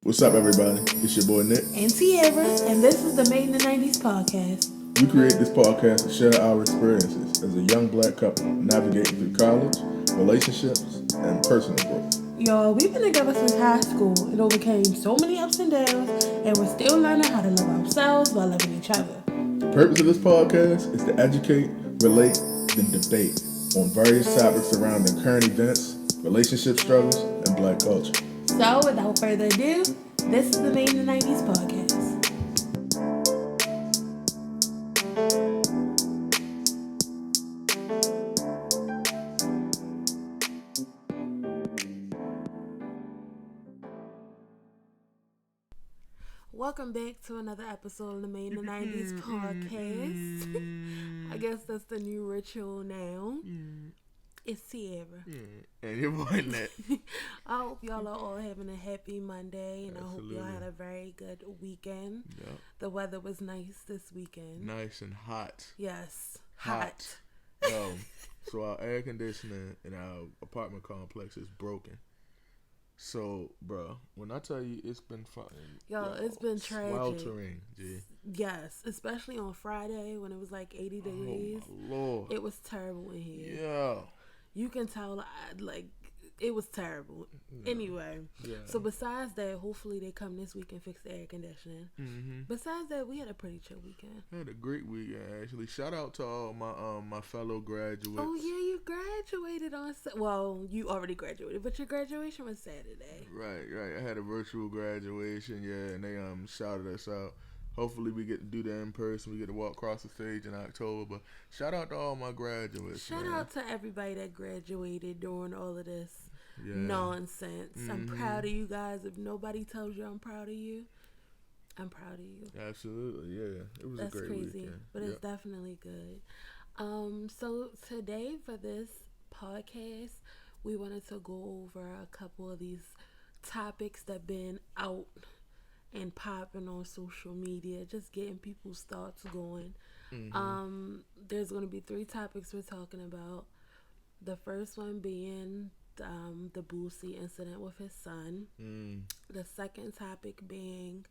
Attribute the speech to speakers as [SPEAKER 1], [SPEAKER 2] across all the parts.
[SPEAKER 1] What's up, everybody? It's your boy Nick
[SPEAKER 2] and Tieara, and this is the Made in the 90s podcast.
[SPEAKER 1] We create this podcast to share our experiences as a young black couple navigating through college, relationships, and personal growth.
[SPEAKER 2] Y'all, we've been together since high school and overcame so many ups and downs, and we're still learning how to love ourselves while loving each other.
[SPEAKER 1] The purpose of this podcast is to educate, relate, and debate on various topics surrounding current events, relationship struggles, and black culture.
[SPEAKER 2] So, without further ado, this is the Made in the 90s podcast. Welcome back to another episode of the Made in the 90s podcast. I guess that's the new ritual now. It's Tieara.
[SPEAKER 1] And your boy Nick.
[SPEAKER 2] I hope y'all are all having a happy Monday, and
[SPEAKER 1] Absolutely.
[SPEAKER 2] I hope y'all had a very good weekend.
[SPEAKER 1] Yep.
[SPEAKER 2] The weather was nice this weekend.
[SPEAKER 1] Nice and hot.
[SPEAKER 2] Yes. Hot.
[SPEAKER 1] So our air conditioning in our apartment complex is broken. So, bro, when I tell you it's been fucking...
[SPEAKER 2] It's been tragic.
[SPEAKER 1] Sweltering, G.
[SPEAKER 2] Yes, especially on Friday when it was like 80 degrees.
[SPEAKER 1] Oh, my Lord.
[SPEAKER 2] It was terrible in here.
[SPEAKER 1] Yeah.
[SPEAKER 2] You can tell, it was terrible. Yeah. Anyway, so besides that, hopefully they come this week and fix the air conditioning. Mm-hmm. Besides that, we had a pretty chill weekend.
[SPEAKER 1] I had a great weekend, actually. Shout out to all my fellow graduates.
[SPEAKER 2] Oh, yeah, you graduated on... Well, you already graduated, but your graduation was Saturday.
[SPEAKER 1] Right. I had a virtual graduation, and they shouted us out. Hopefully we get to do that in person. We get to walk across the stage in October. But shout out to all my graduates.
[SPEAKER 2] Shout out to everybody that graduated during all of this nonsense. Mm-hmm. I'm proud of you guys. If nobody tells you I'm proud of you, I'm proud of you.
[SPEAKER 1] Absolutely, yeah. It was
[SPEAKER 2] That's
[SPEAKER 1] a great
[SPEAKER 2] crazy,
[SPEAKER 1] weekend.
[SPEAKER 2] but it's definitely good. So today for this podcast, we wanted to go over a couple of these topics that been out and popping on social media, just getting people's thoughts going. Mm-hmm. There's going to be 3 topics we're talking about. The first one being the boosie incident with his son. The second topic being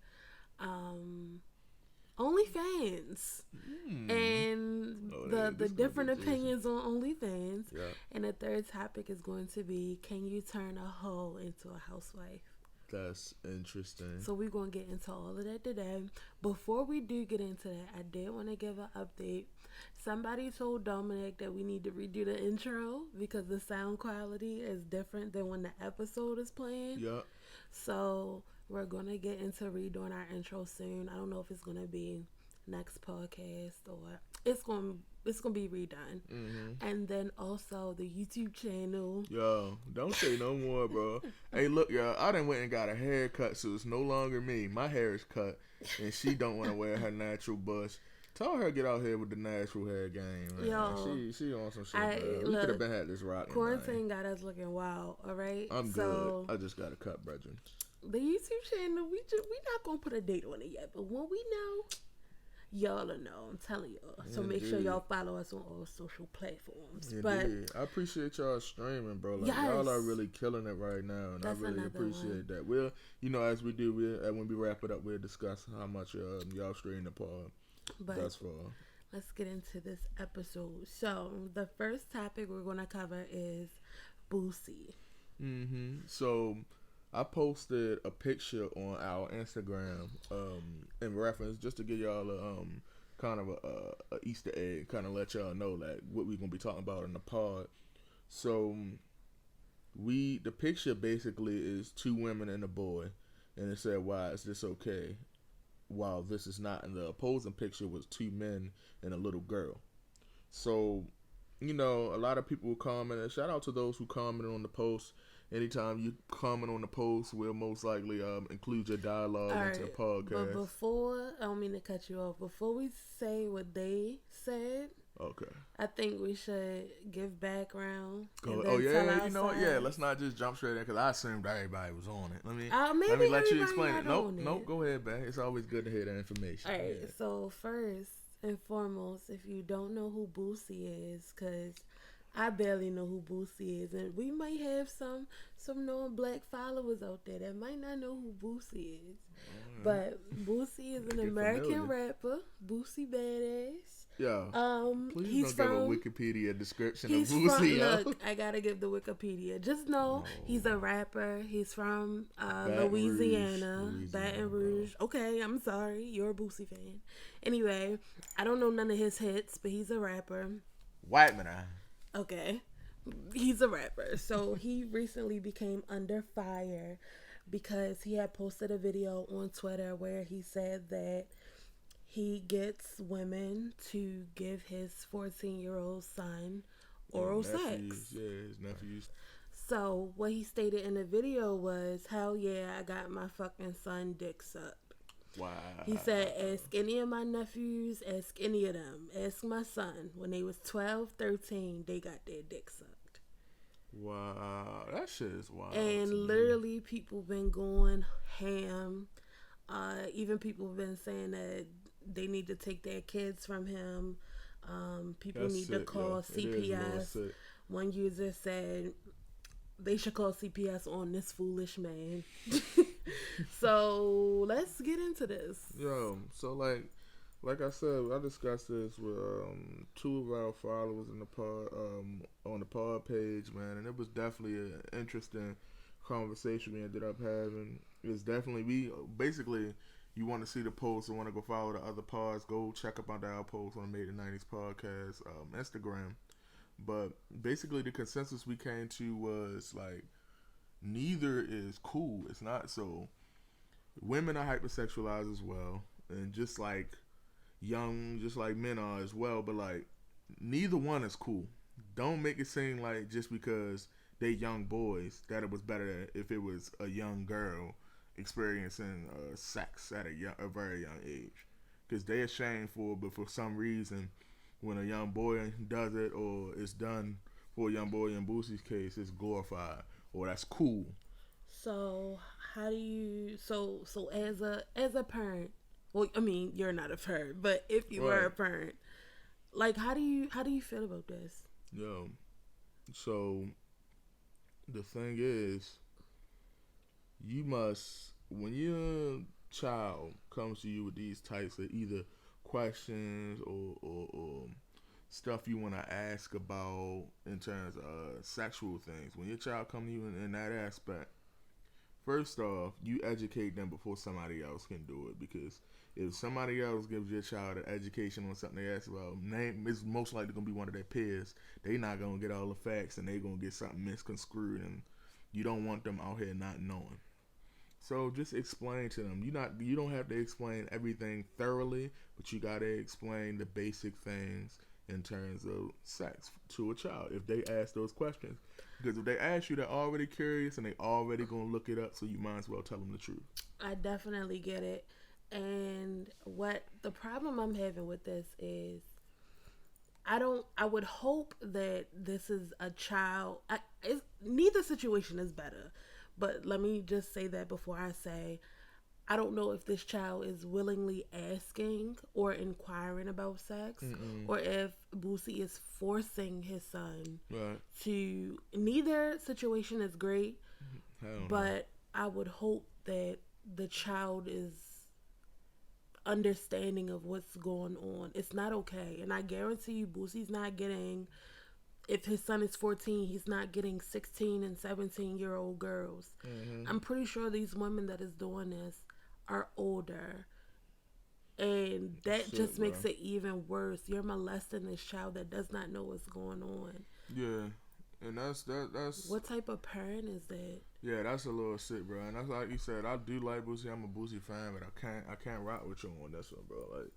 [SPEAKER 2] OnlyFans and the different opinions on OnlyFans. Yeah. And the third topic is going to be, can you turn a hoe into a housewife?
[SPEAKER 1] That's interesting.
[SPEAKER 2] So we're going to get into all of that today. Before we do get into that, I did want to give an update. Somebody told Dominic that we need to redo the intro because the sound quality is different than when the episode is playing.
[SPEAKER 1] Yep.
[SPEAKER 2] So we're going to get into redoing our intro soon. I don't know if it's going to be next podcast or it's going to be redone. Mm-hmm. And then also the YouTube channel.
[SPEAKER 1] Yo, don't say no more, bro. Hey, look, y'all, I done went and got a haircut, so it's no longer me. My hair is cut, and she don't want to wear her natural bush. Tell her to get out here with the natural hair game, man. Yo, she on some shit, we could have been had this rocking.
[SPEAKER 2] Quarantine got us looking wild, all right?
[SPEAKER 1] I'm good. I just got a cut, brethren.
[SPEAKER 2] The YouTube channel, we not going to put a date on it yet, but when we know... Y'all will know. I'm telling y'all. So make sure y'all follow us on all social platforms. But
[SPEAKER 1] I appreciate y'all streaming, bro. Like, y'all are really killing it right now, and I really appreciate that. We'll, as we do, when we wrap it up, we'll discuss how much y'all stream the pod.
[SPEAKER 2] But
[SPEAKER 1] that's far.
[SPEAKER 2] Let's get into this episode. So the first topic we're going to cover is boosie.
[SPEAKER 1] Mm-hmm. So I posted a picture on our Instagram in reference, just to give y'all a kind of a Easter egg, kind of let y'all know like what we're gonna be talking about in the pod. So the picture basically is 2 women and a boy, and it said, "Why is this okay?" While this is not. And the opposing picture was 2 men and a little girl. So a lot of people commented. Shout out to those who commented on the post. Anytime you comment on the post, we'll most likely include your dialogue into the podcast.
[SPEAKER 2] But before, I don't mean to cut you off. Before we say what they said,
[SPEAKER 1] okay,
[SPEAKER 2] I think we should give background.
[SPEAKER 1] Oh yeah, you know what? Yeah, let's not just jump straight in because I assumed everybody was on it. Let me let you explain it. Nope. Go ahead, man. It's always good to hear that information.
[SPEAKER 2] All right. Yeah. So first and foremost, if you don't know who Boosie is, because I barely know who Boosie is, and we might have some non-black followers out there that might not know who Boosie is. But Boosie is an
[SPEAKER 1] Get
[SPEAKER 2] American
[SPEAKER 1] familiar.
[SPEAKER 2] rapper. Boosie badass.
[SPEAKER 1] Yeah. Please
[SPEAKER 2] He's
[SPEAKER 1] don't give a
[SPEAKER 2] from.
[SPEAKER 1] Wikipedia description of
[SPEAKER 2] He's from.
[SPEAKER 1] Boosie, yo.
[SPEAKER 2] Look, I gotta give the Wikipedia. Just know he's a rapper. He's from
[SPEAKER 1] Baton Rouge,
[SPEAKER 2] Louisiana, Baton
[SPEAKER 1] bro.
[SPEAKER 2] Rouge. Okay, I'm sorry, you're a Boosie fan. Anyway, I don't know none of his hits, but he's a rapper.
[SPEAKER 1] White man.
[SPEAKER 2] Okay, he's a rapper. So he recently became under fire because he had posted a video on Twitter where he said that he gets women to give his 14-year-old son oral sex.
[SPEAKER 1] Yeah, his nephews.
[SPEAKER 2] So what he stated in the video was, hell yeah, I got my fucking son dick sucked.
[SPEAKER 1] Wow.
[SPEAKER 2] He said, ask any of my nephews, ask any of them. Ask my son. When they was 12, 13, they got their dick sucked.
[SPEAKER 1] Wow. That shit is wild.
[SPEAKER 2] And literally people been going ham. Even people have been saying that they need to take their kids from him. People
[SPEAKER 1] That's
[SPEAKER 2] need
[SPEAKER 1] sick,
[SPEAKER 2] to call CPS. One user said they should call CPS on this foolish man. So let's get into this.
[SPEAKER 1] Yo, so like I said, I discussed this with two of our followers in the pod, on the pod page, man, and it was definitely an interesting conversation we ended up having. It's definitely you want to see the post and want to go follow the other pods, go check up on our post on the Made in 90s podcast Instagram. But basically the consensus we came to was like neither is cool. It's not. So women are hypersexualized as well, and just like men are as well, but like neither one is cool. Don't make it seem like just because they young boys that it was better if it was a young girl experiencing sex at a very young age, because they ashamed for it, but for some reason when a young boy does it, or it's done for a young boy in Boosie's case, it's glorified or that's cool.
[SPEAKER 2] So how do you so as a parent, well, I mean you're not a parent, but if you were a parent, like how do you feel about this?
[SPEAKER 1] Yo, so the thing is, you must, when your child comes to you with these types of either questions or stuff you want to ask about in terms of sexual things, when your child comes to you in that aspect, first off, you educate them before somebody else can do it, because if somebody else gives your child an education on something they ask about, it's most likely going to be one of their peers. They not going to get all the facts, and they going to get something misconstrued, and you don't want them out here not knowing. So just explain to them. You don't have to explain everything thoroughly, but you got to explain the basic things in terms of sex to a child if they ask those questions. Because if they ask you, they're already curious and they already going to look it up, so you might as well tell them the truth.
[SPEAKER 2] I definitely get it. And what the problem I'm having with this is, I would hope that this is a child. Neither situation is better. But let me just say that before I say, I don't know if this child is willingly asking or inquiring about sex, or if Boosie is forcing his son to. Neither situation is great, but I would hope that the child is understanding of what's going on. It's not okay, and I guarantee you Boosie's not getting, if his son is 14, he's not getting 16 and 17-year-old girls. I'm pretty sure these women that is doing this are older, and that just makes it even worse. You're molesting this child that does not know what's going on.
[SPEAKER 1] Yeah. And that's
[SPEAKER 2] what type of parent is that?
[SPEAKER 1] Yeah, that's a little sick, bro. And that's like you said, I do like Boosie. I'm a Boosie fan, but I can't rock with you on this one, bro. Like,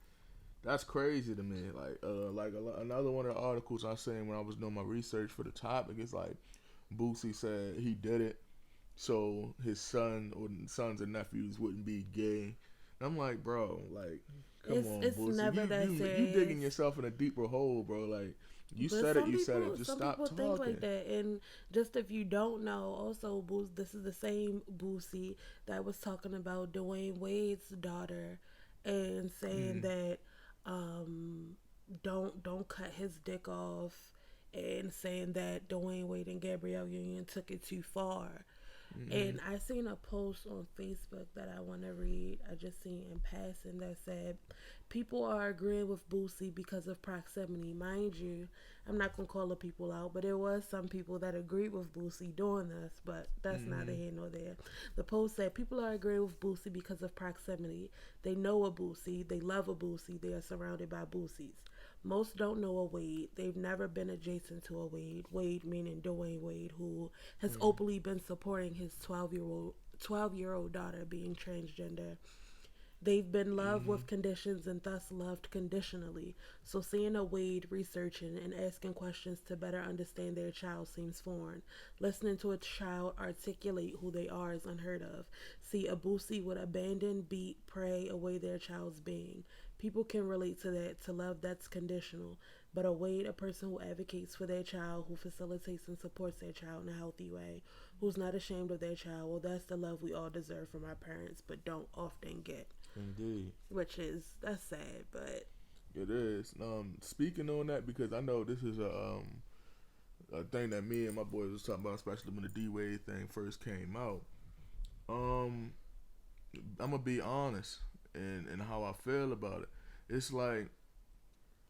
[SPEAKER 1] that's crazy to me. Another one of the articles I seen when I was doing my research for the topic is like, Boosie said he did it so his son or sons and nephews wouldn't be gay. And I'm like, bro, like, come on,
[SPEAKER 2] it's
[SPEAKER 1] Boosie.
[SPEAKER 2] Never that serious.
[SPEAKER 1] You digging yourself in a deeper hole, bro. Like, you said it. Just stop talking. Some people think like
[SPEAKER 2] that. And just if you don't know, also, this is the same Boosie that was talking about Dwayne Wade's daughter and saying that don't cut his dick off and saying that Dwayne Wade and Gabrielle Union took it too far.
[SPEAKER 1] Mm-hmm.
[SPEAKER 2] And I seen a post on Facebook that I want to read. I just seen in passing that said, people are agreeing with Boosie because of proximity. Mind you, I'm not going to call the people out, but there was some people that agreed with Boosie doing this, but that's neither here nor there. The post said, people are agreeing with Boosie because of proximity. They know a Boosie. They love a Boosie. They are surrounded by Boosies. Most don't know a Wade. They've never been adjacent to a Wade. Wade meaning Dwayne Wade, who has openly been supporting his 12-year-old daughter being transgender. They've been loved with conditions and thus loved conditionally. So seeing a Wade researching and asking questions to better understand their child seems foreign. Listening to a child articulate who they are is unheard of. See, a Boosie would abandon, beat, pray away their child's being. People can relate to that, to love that's conditional. But a Wade, a person who advocates for their child, who facilitates and supports their child in a healthy way, who's not ashamed of their child, well, that's the love we all deserve from our parents, but don't often get.
[SPEAKER 1] Indeed.
[SPEAKER 2] That's sad, but
[SPEAKER 1] It is. Speaking on that, because I know this is a thing that me and my boys was talking about, especially when the D Wade thing first came out. I'm gonna be honest and how I feel about it. It's like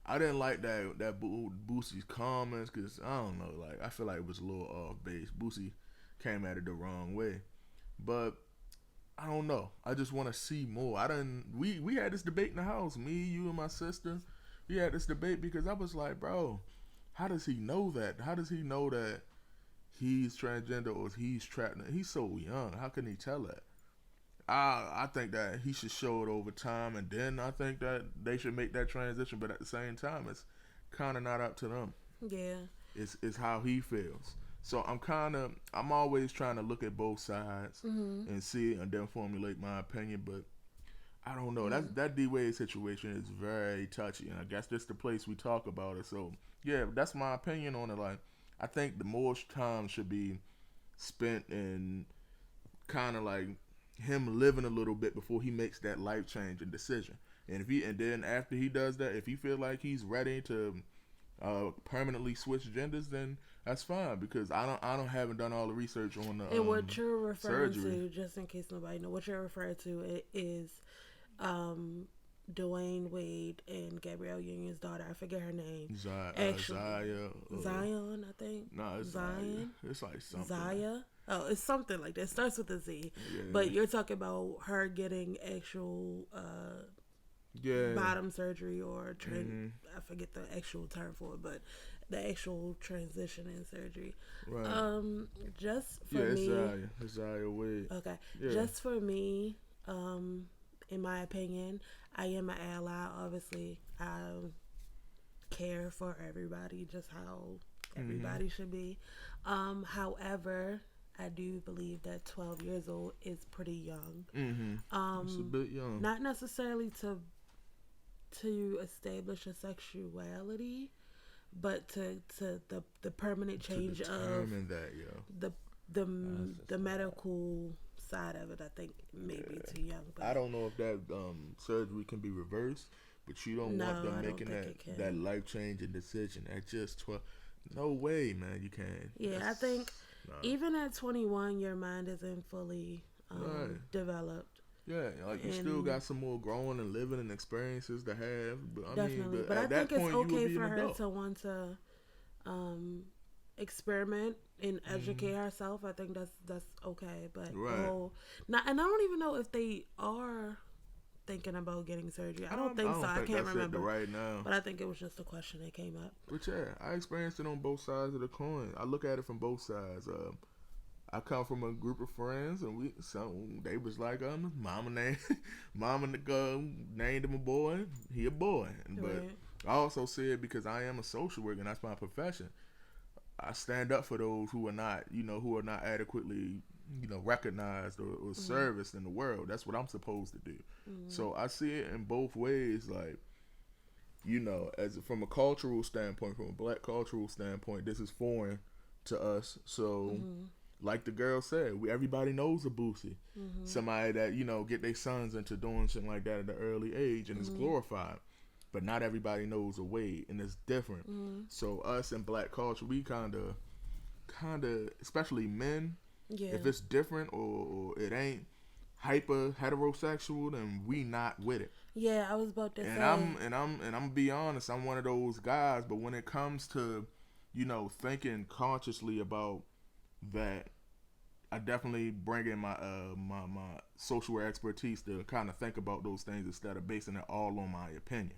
[SPEAKER 1] I didn't like that Boosie's comments, because I don't know, like I feel like it was a little off base. Boosie came at it the wrong way, but I don't know. I just want to see more. We had this debate in the house, me, you, and my sister. We had this debate because I was like, bro, how does he know that? How does he know that he's transgender or he's trapped? He's so young. How can he tell that? I think that he should show it over time, and then I think that they should make that transition. But at the same time, it's kind of not up to them.
[SPEAKER 2] yeah.
[SPEAKER 1] It's how he feels. So I'm always trying to look at both sides and see and then formulate my opinion. But I don't know. That D Wade situation is very touchy, and I guess that's the place we talk about it. So yeah, that's my opinion on it. Like, I think the more time should be spent in kind of like him living a little bit before he makes that life changing decision. And then after he does that, if he feel like he's ready to permanently switch genders, then that's fine, because I haven't done all the research on the
[SPEAKER 2] And what you're referring
[SPEAKER 1] surgery.
[SPEAKER 2] to, just in case nobody know, what you're referring to is Dwayne Wade and Gabrielle Union's daughter. I forget her name.
[SPEAKER 1] Zaya.
[SPEAKER 2] Zion, I think.
[SPEAKER 1] No, it's
[SPEAKER 2] Zion.
[SPEAKER 1] It's like something.
[SPEAKER 2] Zaya. Oh, it's something like that. It starts with a Z.
[SPEAKER 1] Yeah.
[SPEAKER 2] But you're talking about her getting actual bottom surgery or I forget the actual term for it, but the actual transition in surgery.
[SPEAKER 1] Right.
[SPEAKER 2] Just for me,
[SPEAKER 1] it's Zaya Wade.
[SPEAKER 2] Okay.
[SPEAKER 1] Yeah.
[SPEAKER 2] Just for me, in my opinion, I am an ally. Obviously, I care for everybody, just how everybody should be. However, I do believe that 12 years old is pretty young.
[SPEAKER 1] It's a bit young.
[SPEAKER 2] Not necessarily to establish a sexuality, but to the permanent change of
[SPEAKER 1] that, yo.
[SPEAKER 2] the medical side of it. I think maybe too young. But
[SPEAKER 1] I don't know if that surgery can be reversed, but you don't want them making that life changing decision at just 12. No way, man, you can't.
[SPEAKER 2] Yeah, I think even at 21, your mind isn't fully developed.
[SPEAKER 1] Yeah, like you still got some more growing and living and experiences to have. But
[SPEAKER 2] Definitely,
[SPEAKER 1] but
[SPEAKER 2] I think it's okay for her
[SPEAKER 1] adult.
[SPEAKER 2] to want to experiment and educate herself. I think that's okay. But and I don't even know if they are thinking about getting surgery. I don't think so. I can't remember
[SPEAKER 1] right now.
[SPEAKER 2] But I think it was just a question that came up.
[SPEAKER 1] But yeah, I experienced it on both sides of the coin. I look at it from both sides. I come from a group of friends, and they was like, mama named him a boy. He a boy. But I also said, because I am a social worker and that's my profession, I stand up for those who are not adequately, recognized or serviced in the world. That's what I'm supposed to do. So I see it in both ways, like, as from a cultural standpoint, from a black cultural standpoint, this is foreign to us. So, like the girl said, everybody knows a boosie, somebody that get their sons into doing something like that at an early age, and it's glorified. but not everybody knows a way, and it's different. So us in black culture, we kind of, especially men, if it's different or it ain't hyper heterosexual, then we not with it.
[SPEAKER 2] Yeah, I was about to say.
[SPEAKER 1] I'm gonna be honest, I'm one of those guys, but when it comes to, thinking consciously about that, I definitely bring in my my social expertise to kind of think about those things instead of basing it all on my opinion.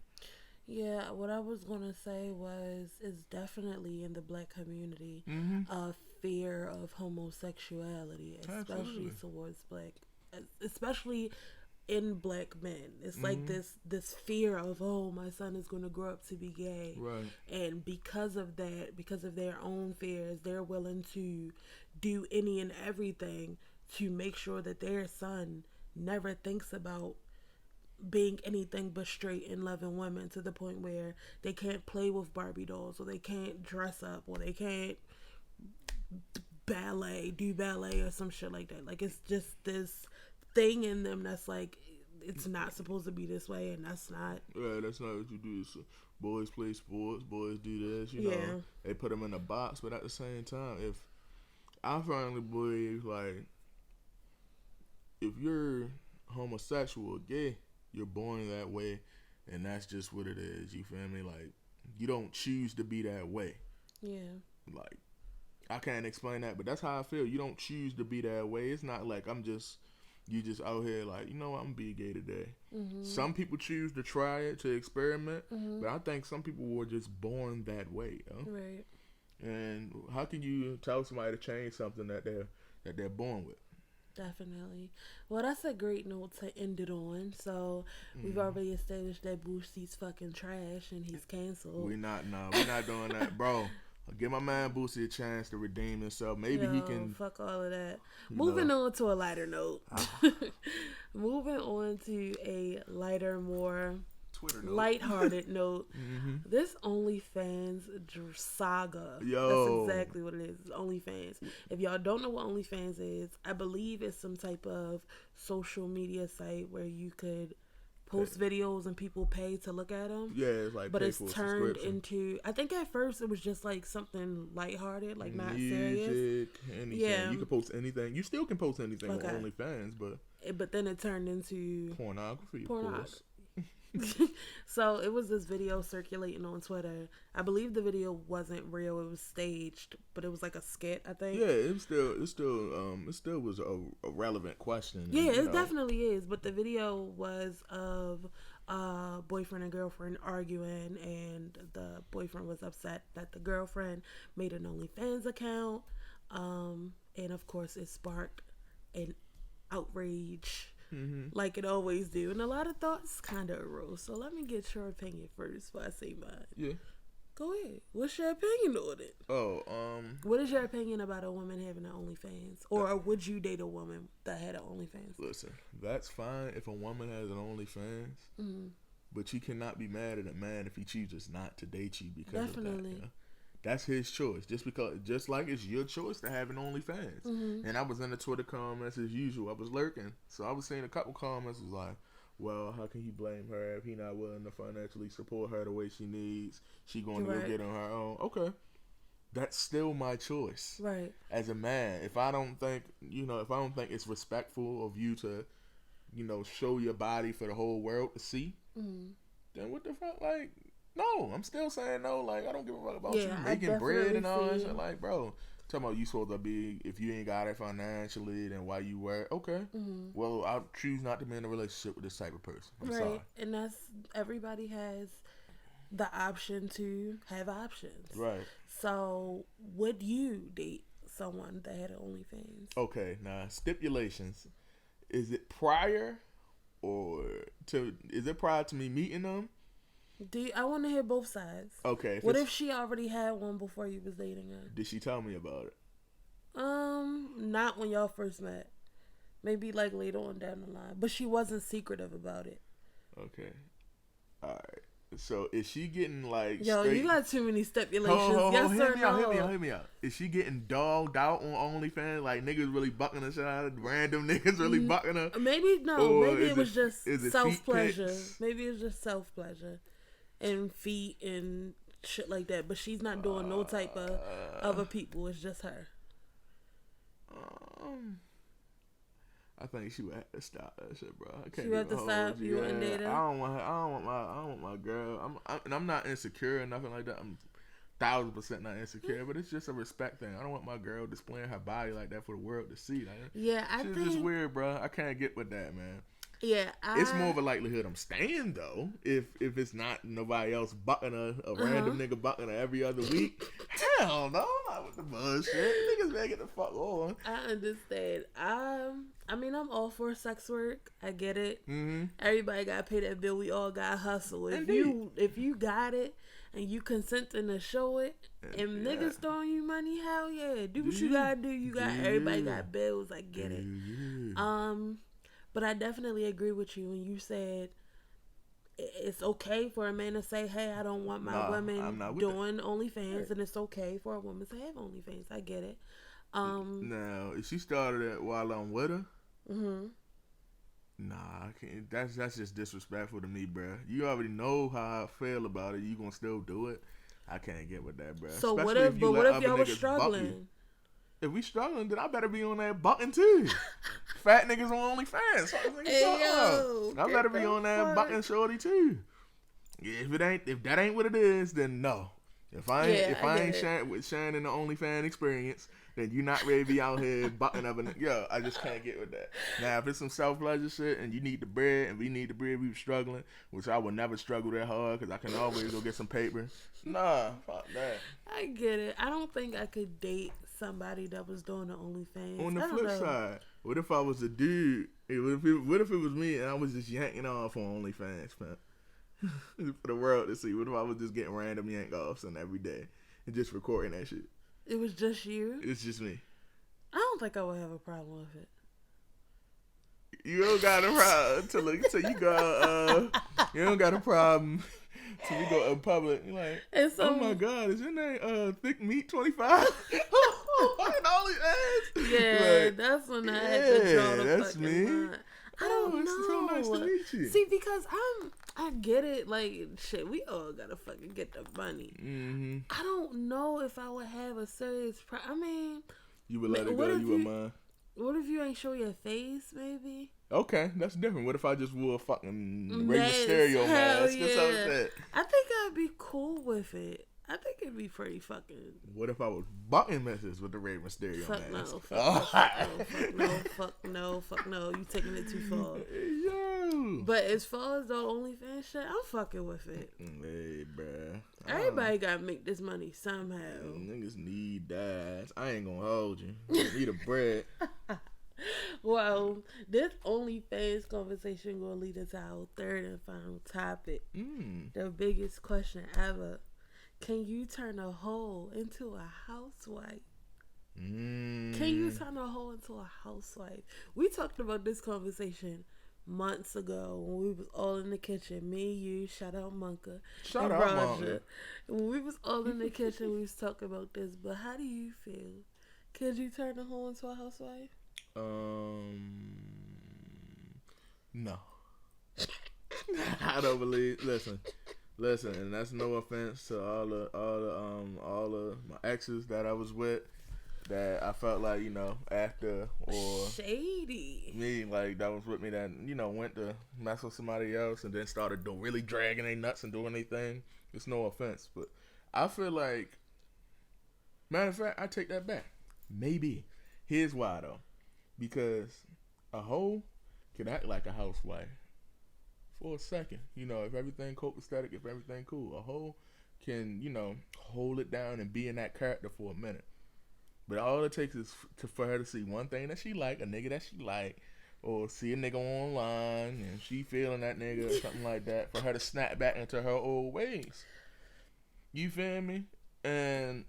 [SPEAKER 2] Yeah, what I was gonna say was it's definitely in the black community a fear of homosexuality, especially towards especially in black men. It's like this fear of, oh, my son is going to grow up to be gay,
[SPEAKER 1] right?
[SPEAKER 2] And because of that, because of their own fears, they're willing to do any and everything to make sure that their son never thinks about being anything but straight and loving women, to the point where they can't play with Barbie dolls, or they can't dress up, or they can't do ballet or some shit like that. Like, it's just this thing in them that's like, it's not supposed to be this way, and that's not.
[SPEAKER 1] Right, that's not what you do. So boys play sports, boys do this, they put them in a box, but at the same time, if I firmly believe, like, if you're homosexual or gay, you're born that way, and that's just what it is. You feel me? Like, you don't choose to be that way.
[SPEAKER 2] Yeah.
[SPEAKER 1] Like, I can't explain that, but that's how I feel. You don't choose to be that way. It's not like you just out here like, I'm gonna be gay today. Some people choose to try it, to experiment, but I think some people were just born that way.
[SPEAKER 2] Right.
[SPEAKER 1] And how can you tell somebody to change something that they're born with?
[SPEAKER 2] Definitely. Well, that's a great note to end it on. So we've already established that Boosie's fucking trash and he's canceled.
[SPEAKER 1] We're not doing that, bro. Give my man Boosie a chance to redeem himself. Maybe he can.
[SPEAKER 2] Fuck all of that. Moving on to a lighter note. Moving on to a lighter, more
[SPEAKER 1] Twitter note.
[SPEAKER 2] lighthearted note. This OnlyFans saga.
[SPEAKER 1] Yo.
[SPEAKER 2] That's exactly what it is. It's OnlyFans. If y'all don't know what OnlyFans is, I believe it's some type of social media site where you could post videos and people pay to look at them.
[SPEAKER 1] Yeah, it's like,
[SPEAKER 2] but it's turned into, I think at first it was just like something lighthearted, like not serious.
[SPEAKER 1] Anything.
[SPEAKER 2] Yeah,
[SPEAKER 1] you can post anything. You still can post anything on OnlyFans,
[SPEAKER 2] but then it turned into
[SPEAKER 1] pornography. Of course.
[SPEAKER 2] So it was this video circulating on Twitter. I believe the video wasn't real; it was staged, but it was like a skit, I think.
[SPEAKER 1] Yeah, it still was a relevant question.
[SPEAKER 2] Yeah, it definitely is. But the video was of boyfriend and girlfriend arguing, and the boyfriend was upset that the girlfriend made an OnlyFans account, and of course it sparked an outrage. Like it always do, and a lot of thoughts kind of arose. So let me get your opinion first before I say mine.
[SPEAKER 1] Yeah,
[SPEAKER 2] go ahead. What's your opinion on it? What is your opinion about a woman having an OnlyFans, or would you date a woman that had an OnlyFans?
[SPEAKER 1] Listen, that's fine if a woman has an OnlyFans, but you cannot be mad at a man if he chooses not to date you because of that. That's his choice. Just like it's your choice to have an OnlyFans. And I was in the Twitter comments as usual. I was lurking. So I was seeing a couple comments was like, well, how can he blame her if he not willing to financially support her the way she needs? She going to go get on her own. Okay. That's still my choice.
[SPEAKER 2] Right.
[SPEAKER 1] As a man, if I don't think it's respectful of you to, show your body for the whole world to see, then what the fuck, like, no, I'm still saying no. Like, I don't give a fuck about you making bread and all that shit. Like, bro, talking about you supposed to be, if you ain't got it financially, then why you work? Okay. Well, I choose not to be in a relationship with this type of person. I'm sorry.
[SPEAKER 2] And that's, everybody has the option to have options.
[SPEAKER 1] Right.
[SPEAKER 2] So, would you date someone that had an OnlyFans?
[SPEAKER 1] Okay, now, stipulations. Is it prior to me meeting them?
[SPEAKER 2] I want to hear both sides.
[SPEAKER 1] Okay.
[SPEAKER 2] What if she already had one before you was dating her?
[SPEAKER 1] Did she tell me about it?
[SPEAKER 2] Not when y'all first met. Maybe like later on down the line. But she wasn't secretive about it.
[SPEAKER 1] Okay. Alright. So is she getting like
[SPEAKER 2] Yo, you got too many stipulations. Yes or no?
[SPEAKER 1] Hit me out. Is she getting dogged out on OnlyFans? Like niggas really bucking her shit? Random niggas really bucking her?
[SPEAKER 2] Maybe no. Maybe it was just self-pleasure. Maybe it's just self-pleasure. and feet and shit like that. But she's not doing no type of other people. It's just her.
[SPEAKER 1] I think she would have to stop that shit, bro. I can't.
[SPEAKER 2] She would have to stop. You wouldn't date her.
[SPEAKER 1] I don't want my girl. I'm not insecure or nothing like that. I'm 1,000% not insecure, but it's just a respect thing. I don't want my girl displaying her body like that for the world to see. Like,
[SPEAKER 2] yeah, I think
[SPEAKER 1] it's just weird, bro. I can't get with that, man.
[SPEAKER 2] Yeah,
[SPEAKER 1] it's more of a likelihood I'm staying though. If it's not nobody else bucking a random nigga bucking her every other week. Hell no, I'm not with the bullshit. Niggas better get the fuck on.
[SPEAKER 2] I understand. I mean, I'm all for sex work. I get it.
[SPEAKER 1] Mm-hmm.
[SPEAKER 2] Everybody got to pay that bill. We all got to hustle. If you got it and you consenting to show it, and niggas throwing you money, hell yeah, do what you gotta do. You got everybody got bills. I get it. But I definitely agree with you when you said it's okay for a man to say, hey, I don't want my women doing OnlyFans, and it's okay for a woman to have OnlyFans. I get it.
[SPEAKER 1] Now, if she started it while I'm with her, nah, I can't. That's just disrespectful to me, bro. You already know how I feel about it. You gonna still do it? I can't get with that, bro.
[SPEAKER 2] So what if y'all were struggling?
[SPEAKER 1] If we struggling, then I better be on that button too. Fat niggas on OnlyFans. I better be on that button shorty too. If that ain't what it is, then no. If I ain't sharing in the OnlyFans experience, then you not ready to be out here butting up and I just can't get with that. Now if it's some self pleasure shit and you need the bread and we need the bread, we were struggling, which I would never struggle that hard because I can always go get some paper. Nah, fuck that.
[SPEAKER 2] I get it. I don't think I could date somebody that was doing the OnlyFans.
[SPEAKER 1] On the flip side, what if I was a dude? What if it was me and I was just yanking off on OnlyFans, man? For the world to see. What if I was just getting random yank offs on every day and just recording that shit?
[SPEAKER 2] It was just you?
[SPEAKER 1] It's just me.
[SPEAKER 2] I don't think I would have a problem with it.
[SPEAKER 1] You don't got a problem till you go. You don't got a problem till you go in public. You're like, oh my god, is your name Thick Meat 25? Fucking OnlyFans.
[SPEAKER 2] Yeah, like, that's when I had to draw the
[SPEAKER 1] that's
[SPEAKER 2] fucking
[SPEAKER 1] me.
[SPEAKER 2] line. I don't know.
[SPEAKER 1] It's so nice to meet you.
[SPEAKER 2] See, because I get it. Like, shit, we all gotta fucking get the money.
[SPEAKER 1] Mm-hmm.
[SPEAKER 2] I don't know if I would have a serious I mean,
[SPEAKER 1] you would let it go. You would mind.
[SPEAKER 2] What if you ain't show your face, maybe?
[SPEAKER 1] Okay, that's different. What if I just wore a fucking Rey Mysterio mask or something?
[SPEAKER 2] I think I'd be cool with it. I think it'd be pretty fucking.
[SPEAKER 1] What if I was button messes with the Rey Mysterio mask?
[SPEAKER 2] Fuck no. You taking it too far.
[SPEAKER 1] Yo.
[SPEAKER 2] But as far as the OnlyFans shit, I'm fucking with it.
[SPEAKER 1] Hey, bruh.
[SPEAKER 2] Everybody gotta make this money somehow.
[SPEAKER 1] Niggas need that. I ain't gonna hold you. You need a bread.
[SPEAKER 2] Well, this OnlyFans conversation gonna lead us to our third and final topic. The biggest question ever. Can you turn a hoe into a housewife? Can you turn a hoe into a housewife? We talked about this conversation months ago when we was all in the kitchen. Me, you, shout out Monka.
[SPEAKER 1] Shout out Monka.
[SPEAKER 2] When we was all in the kitchen, we was talking about this. But how do you feel? Could you turn a hoe into a housewife?
[SPEAKER 1] No. I don't believe. Listen, and that's no offense to all of my exes that I was with, that I felt like, after or
[SPEAKER 2] shady
[SPEAKER 1] me, like that was with me that went to mess with somebody else and then started really dragging their nuts and doing their thing. It's no offense, but I feel like, matter of fact, I take that back. Maybe. Here's why though, because a hoe can act like a housewife. For a second, if everything copacetic, if everything cool, a hoe can, hold it down and be in that character for a minute. But all it takes is for her to see one thing that she like, a nigga that she like, or see a nigga online and she feeling that nigga or something like that, for her to snap back into her old ways. You feel me? And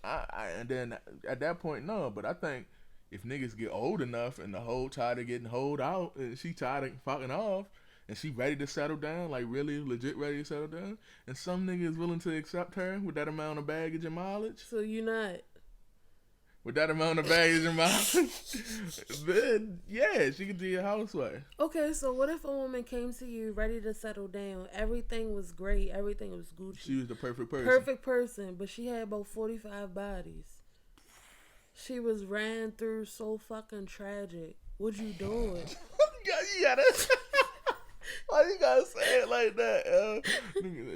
[SPEAKER 1] and then at that point, no. But I think if niggas get old enough and the hoe tired of getting holed out and she tired of fucking off, and she ready to settle down, like really legit ready to settle down, and some nigga is willing to accept her with that amount of baggage and mileage.
[SPEAKER 2] So you not?
[SPEAKER 1] with that amount of baggage in mouth, then yeah, she could be a housewife.
[SPEAKER 2] Okay, so what if a woman came to you ready to settle down? Everything was great. Everything was Gucci.
[SPEAKER 1] She was the perfect person.
[SPEAKER 2] Perfect person, but she had about 45 bodies. She was ran through so fucking tragic. What you doing?
[SPEAKER 1] You gotta... Why you gotta say it like that?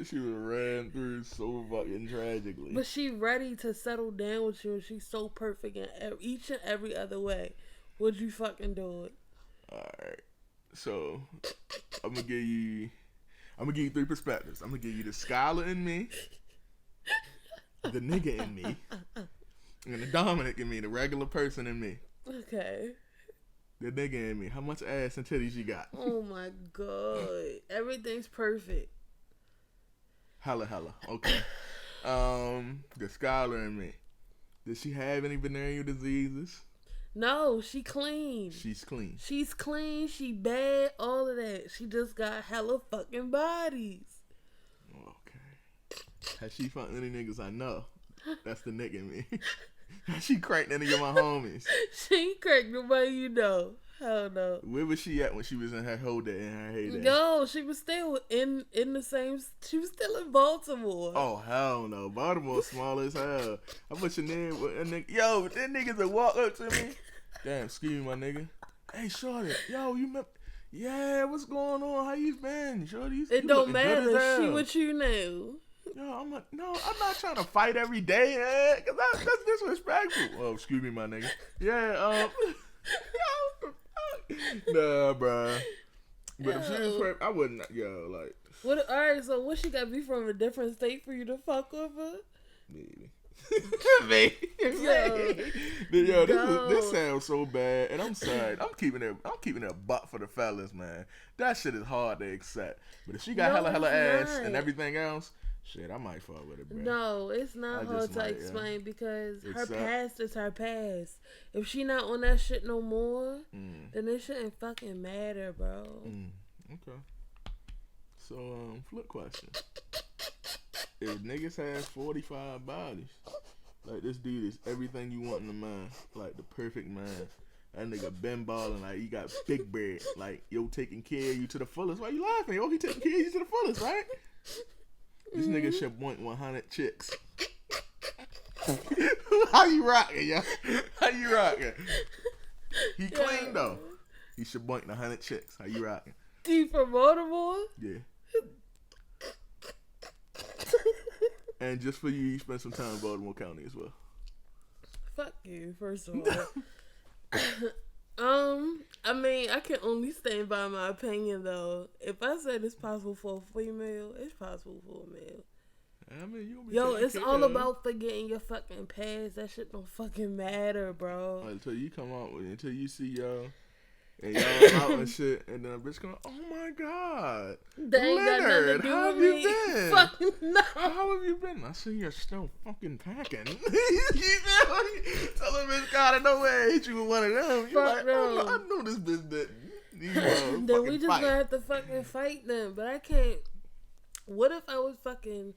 [SPEAKER 1] She was ran through so fucking tragically.
[SPEAKER 2] But she ready to settle down with you, and she's so perfect in each and every other way. Would you fucking do it?
[SPEAKER 1] Alright. So, I'm gonna give you 3 perspectives. I'm gonna give you the scholar in me, the nigga in me, and the Dominic in me, the regular person in me.
[SPEAKER 2] Okay.
[SPEAKER 1] The nigga in me. How much ass and titties you got?
[SPEAKER 2] Oh my god. Everything's perfect.
[SPEAKER 1] Hella. Okay. The scholar in me. Does she have any venereal diseases?
[SPEAKER 2] No, she clean.
[SPEAKER 1] She's clean.
[SPEAKER 2] She's clean. She bad. All of that. She just got hella fucking bodies.
[SPEAKER 1] Okay. Has she fucked any niggas I know? That's the nigga in me. She cracked any of my homies.
[SPEAKER 2] She ain't cracked nobody you know. Hell no.
[SPEAKER 1] Where was she at when she was in her heyday?
[SPEAKER 2] Yo, she was still in the same. She was still in Baltimore.
[SPEAKER 1] Oh hell no, Baltimore's small as hell. I bet your nigga. Yo, that niggas that walk up to me. Damn, excuse me, my nigga. Hey, shorty. Yo, you remember? Yeah, what's going on? How you been, shorty?
[SPEAKER 2] It don't matter. She with you now.
[SPEAKER 1] Yo, I'm not trying to fight every day, cause that's disrespectful. Oh, excuse me, my nigga. Yeah, nah, bruh. But if she was, I wouldn't. Yo, like.
[SPEAKER 2] What? All right. So, what she got to be from a different state for you to fuck with her?
[SPEAKER 1] Maybe. Yo, this sounds so bad, and I'm sorry. I'm keeping it a butt for the fellas, man. That shit is hard to accept. But if she got hella ass and everything else. Shit, I might fuck with it, bro.
[SPEAKER 2] No, it's not hard to explain because her past is her past. If she not on that shit no more, then it shouldn't fucking matter, bro.
[SPEAKER 1] Okay. So, flip question. If niggas have 45 bodies, like this dude is everything you want in a man, like the perfect man. That nigga been balling, like he got big bread, like yo taking care of you to the fullest. Why you laughing? Yo, he taking care of you to the fullest, right? This nigga should want 100 chicks. How you rocking, yo? How you rocking? He clean though. He should want 100 chicks. How you rocking?
[SPEAKER 2] He from Baltimore?
[SPEAKER 1] Yeah. And just for you spent some time in Baltimore County as well.
[SPEAKER 2] Fuck you, first of all. I mean, I can only stand by my opinion, though. If I said it's possible for a female, it's possible for a male.
[SPEAKER 1] I mean,
[SPEAKER 2] it's all about forgetting your fucking past. That shit don't fucking matter, bro.
[SPEAKER 1] Until you come out with it, until you see y'all and y'all out and shit, and then a bitch going, "Oh my god, Leonard, how have you been?
[SPEAKER 2] Fucking no.
[SPEAKER 1] How have you been? I see you're still fucking packing." You know, tell him it's out of nowhere hit you with one of them. You're like,
[SPEAKER 2] no.
[SPEAKER 1] "Oh, I know this bitch that."
[SPEAKER 2] Then we just gonna have to fucking fight them. But I can't. What if I was fucking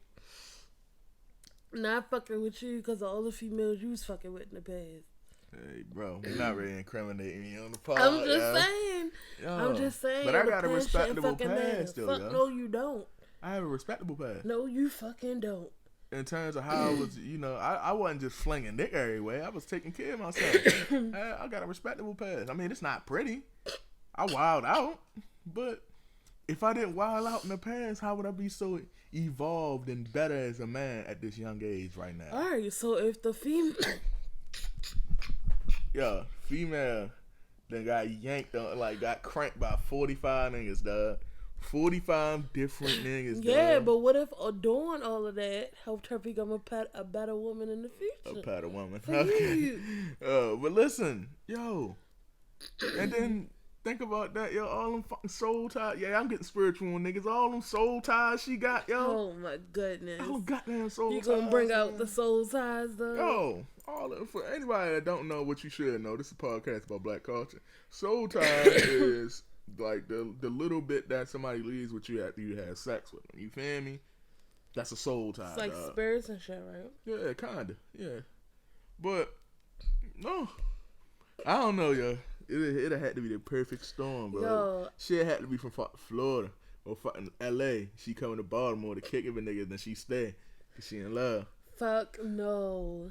[SPEAKER 2] not fucking with you because of all the females you was fucking with in the past?
[SPEAKER 1] Hey, bro, we're not really incriminating me on the pod.
[SPEAKER 2] I'm just saying.
[SPEAKER 1] But I got a respectable past, still,
[SPEAKER 2] Fuck, no, you don't.
[SPEAKER 1] I have a respectable past.
[SPEAKER 2] No, you fucking don't.
[SPEAKER 1] In terms of how I was, I wasn't just flinging dick everywhere. I was taking care of myself. I got a respectable past. I mean, it's not pretty. I wild out. But if I didn't wild out in the past, how would I be so evolved and better as a man at this young age right now?
[SPEAKER 2] All right, so if the female...
[SPEAKER 1] Yeah, female that got yanked on, like got cranked by 45 niggas, dog. 45 different niggas,
[SPEAKER 2] Yeah,
[SPEAKER 1] dog.
[SPEAKER 2] but what if doing all of that helped her become a better woman in the future?
[SPEAKER 1] A better woman. Okay. But listen, yo. And then think about that, yo. All them fucking soul ties. Yeah, I'm getting spiritual on niggas. All them soul ties she got, yo.
[SPEAKER 2] Oh my goodness.
[SPEAKER 1] All them goddamn soul ties.
[SPEAKER 2] You gonna bring out the soul ties, though?
[SPEAKER 1] Yo. For anybody that don't know what you should know, this is a podcast about black culture. Soul tie is like the little bit that somebody leaves with you after you have sex with them. You feel me? That's a soul tie.
[SPEAKER 2] It's like spirits and shit, right?
[SPEAKER 1] Yeah, kinda. Yeah. But No. I don't know, yo. It had to be the perfect storm, bro.
[SPEAKER 2] Yo.
[SPEAKER 1] Shit had to be from fucking Florida or fucking L.A. She coming to Baltimore to kick it with niggas, then she stay. Cause she in love.
[SPEAKER 2] Fuck no.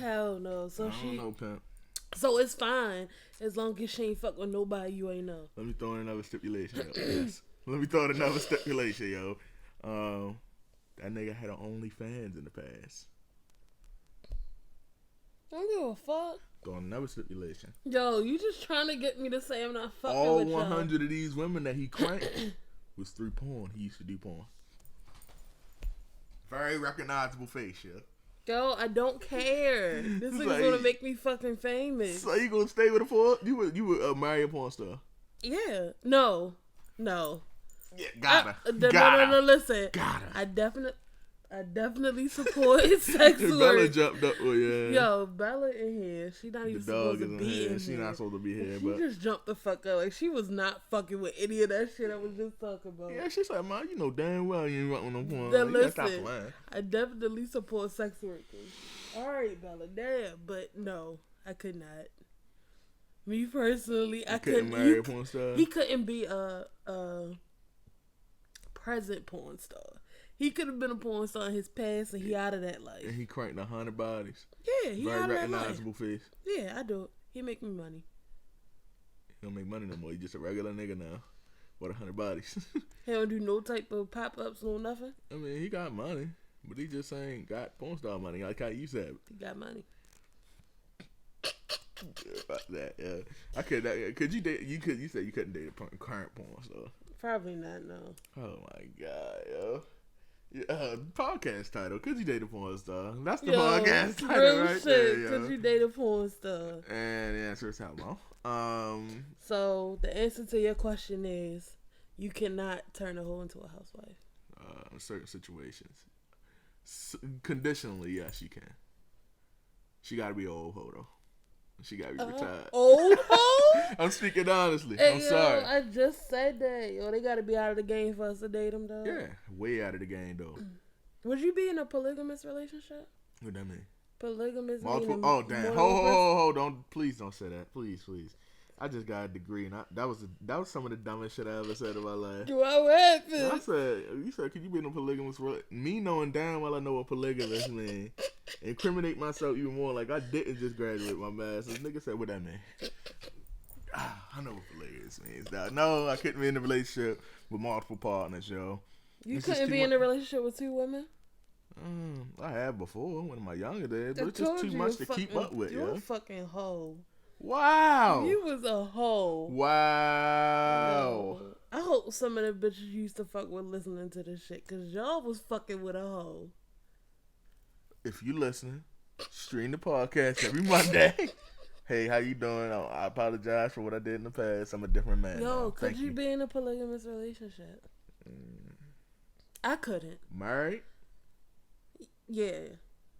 [SPEAKER 2] Hell no. So
[SPEAKER 1] I don't know, pimp.
[SPEAKER 2] So it's fine as long as she ain't fuck with nobody you ain't know.
[SPEAKER 1] Let me throw in another stipulation, yo. Yes. Let me throw in another stipulation, yo. That nigga had an OnlyFans in the past.
[SPEAKER 2] Don't give a fuck.
[SPEAKER 1] Throw in another stipulation.
[SPEAKER 2] Yo, you just trying to get me to say I'm not fucking
[SPEAKER 1] all
[SPEAKER 2] with y'all.
[SPEAKER 1] 100 of these women that he cranked was through porn. He used to do porn. Very recognizable face, yo.
[SPEAKER 2] Yo, I don't care. This is like, gonna make me fucking famous.
[SPEAKER 1] So you gonna stay with a porn? You would marry a porn star?
[SPEAKER 2] Yeah. No.
[SPEAKER 1] Yeah, gotta.
[SPEAKER 2] No, listen.
[SPEAKER 1] Gotta.
[SPEAKER 2] I definitely support sex work.
[SPEAKER 1] Bella jumped up. Oh yeah.
[SPEAKER 2] Yo, Bella in here. She not even supposed to be in here.
[SPEAKER 1] She not supposed to be here.
[SPEAKER 2] She just jumped the fuck up. Like she was not fucking with any of that shit I was just talking about.
[SPEAKER 1] Yeah, she's like, man, you know damn well you ain't rocking no porn.
[SPEAKER 2] Then
[SPEAKER 1] Like,
[SPEAKER 2] listen, I definitely support sex workers. All right, Bella, damn, but no, I could not. Me personally, I couldn't
[SPEAKER 1] marry a porn star.
[SPEAKER 2] He couldn't be a present porn star. He could have been a porn star in his past, and he out of that life.
[SPEAKER 1] And he cranked 100 bodies.
[SPEAKER 2] Yeah, he
[SPEAKER 1] very
[SPEAKER 2] out of that life.
[SPEAKER 1] recognizable face.
[SPEAKER 2] Yeah, I do. He make me money.
[SPEAKER 1] He don't make money no more. He just a regular nigga now. With 100 bodies.
[SPEAKER 2] He don't do no type of pop-ups, no nothing.
[SPEAKER 1] I mean, he got money, but he just ain't got porn star money like how you said.
[SPEAKER 2] He got money.
[SPEAKER 1] Yeah, about that, yeah. I could. Could you date? You said you couldn't date a current porn star.
[SPEAKER 2] Probably not. No.
[SPEAKER 1] Oh my god, yo. Yeah, podcast title. Could you date a porn star? That's the podcast title right there, yo.
[SPEAKER 2] Could you date a porn star?
[SPEAKER 1] And the answer is hell no.
[SPEAKER 2] So the answer to your question is you cannot turn a hoe into a housewife.
[SPEAKER 1] In certain situations, conditionally, yes, you can. She got to be an old hoe though. She got to be retired.
[SPEAKER 2] Old hoe?
[SPEAKER 1] I'm speaking honestly.
[SPEAKER 2] Hey,
[SPEAKER 1] I'm sorry.
[SPEAKER 2] I just said that. Yo, they got to be out of the game for us to date them, though.
[SPEAKER 1] Yeah, way out of the game though.
[SPEAKER 2] Would you be in a polygamous relationship?
[SPEAKER 1] What that mean?
[SPEAKER 2] Polygamous.
[SPEAKER 1] Multiple. Oh damn! Hold! Don't please don't say that. Please. I just got a degree, and that was some of the dumbest shit I ever said in my life.
[SPEAKER 2] What happened?
[SPEAKER 1] You said, could you be in a polygamous relationship? Me knowing damn well I know what polygamous mean, incriminate myself even more. Like I didn't just graduate my master's. Nigga said, what that mean? I know what polygamous means. No, I couldn't be in a relationship with multiple partners, yo.
[SPEAKER 2] You couldn't be in a relationship with two women?
[SPEAKER 1] I have before, when my younger days, but it's just too much to keep up with, yo.
[SPEAKER 2] You a fucking hoe.
[SPEAKER 1] Wow.
[SPEAKER 2] You was a hoe.
[SPEAKER 1] Wow.
[SPEAKER 2] Yo, I hope some of the bitches you used to fuck with listening to this shit, because y'all was fucking with a hoe.
[SPEAKER 1] If you listening, stream the podcast every Monday. Hey, how you doing? I apologize for what I did in the past. I'm a different man.
[SPEAKER 2] Yo, could you be in a polygamous relationship? I couldn't.
[SPEAKER 1] Married?
[SPEAKER 2] Yeah.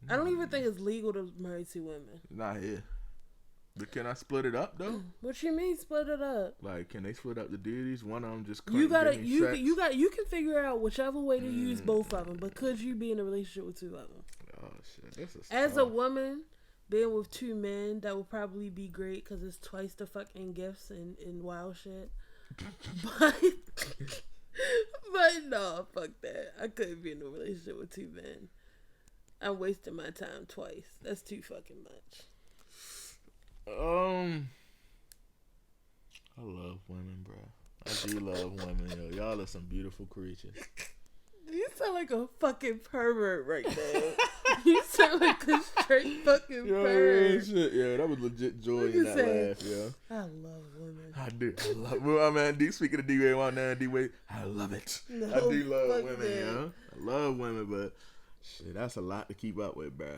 [SPEAKER 2] I don't even think it's legal to marry two women.
[SPEAKER 1] Not here. But can I split it up though?
[SPEAKER 2] What you mean split it up?
[SPEAKER 1] Like, can they split up the duties? One of them just
[SPEAKER 2] you can figure out whichever way to use both of them. But could you be in a relationship with two of them?
[SPEAKER 1] Oh shit,
[SPEAKER 2] as a woman, being with two men, that would probably be great because it's twice the fucking gifts and wild shit. but no, fuck that. I couldn't be in a relationship with two men. I'm wasting my time twice. That's too fucking much.
[SPEAKER 1] I love women, bro. I do love women, yo. Y'all are some beautiful creatures.
[SPEAKER 2] You sound like a fucking pervert right now. You sound like a straight fucking pervert.
[SPEAKER 1] Shit, yeah, that was legit joy in that laugh, yo.
[SPEAKER 2] I love women.
[SPEAKER 1] I do. I love. Well, man, speaking of D-Way one now, D-Way, I love it.
[SPEAKER 2] No,
[SPEAKER 1] I do love women,
[SPEAKER 2] man.
[SPEAKER 1] yo. I love women, but shit, that's a lot to keep up with, bro.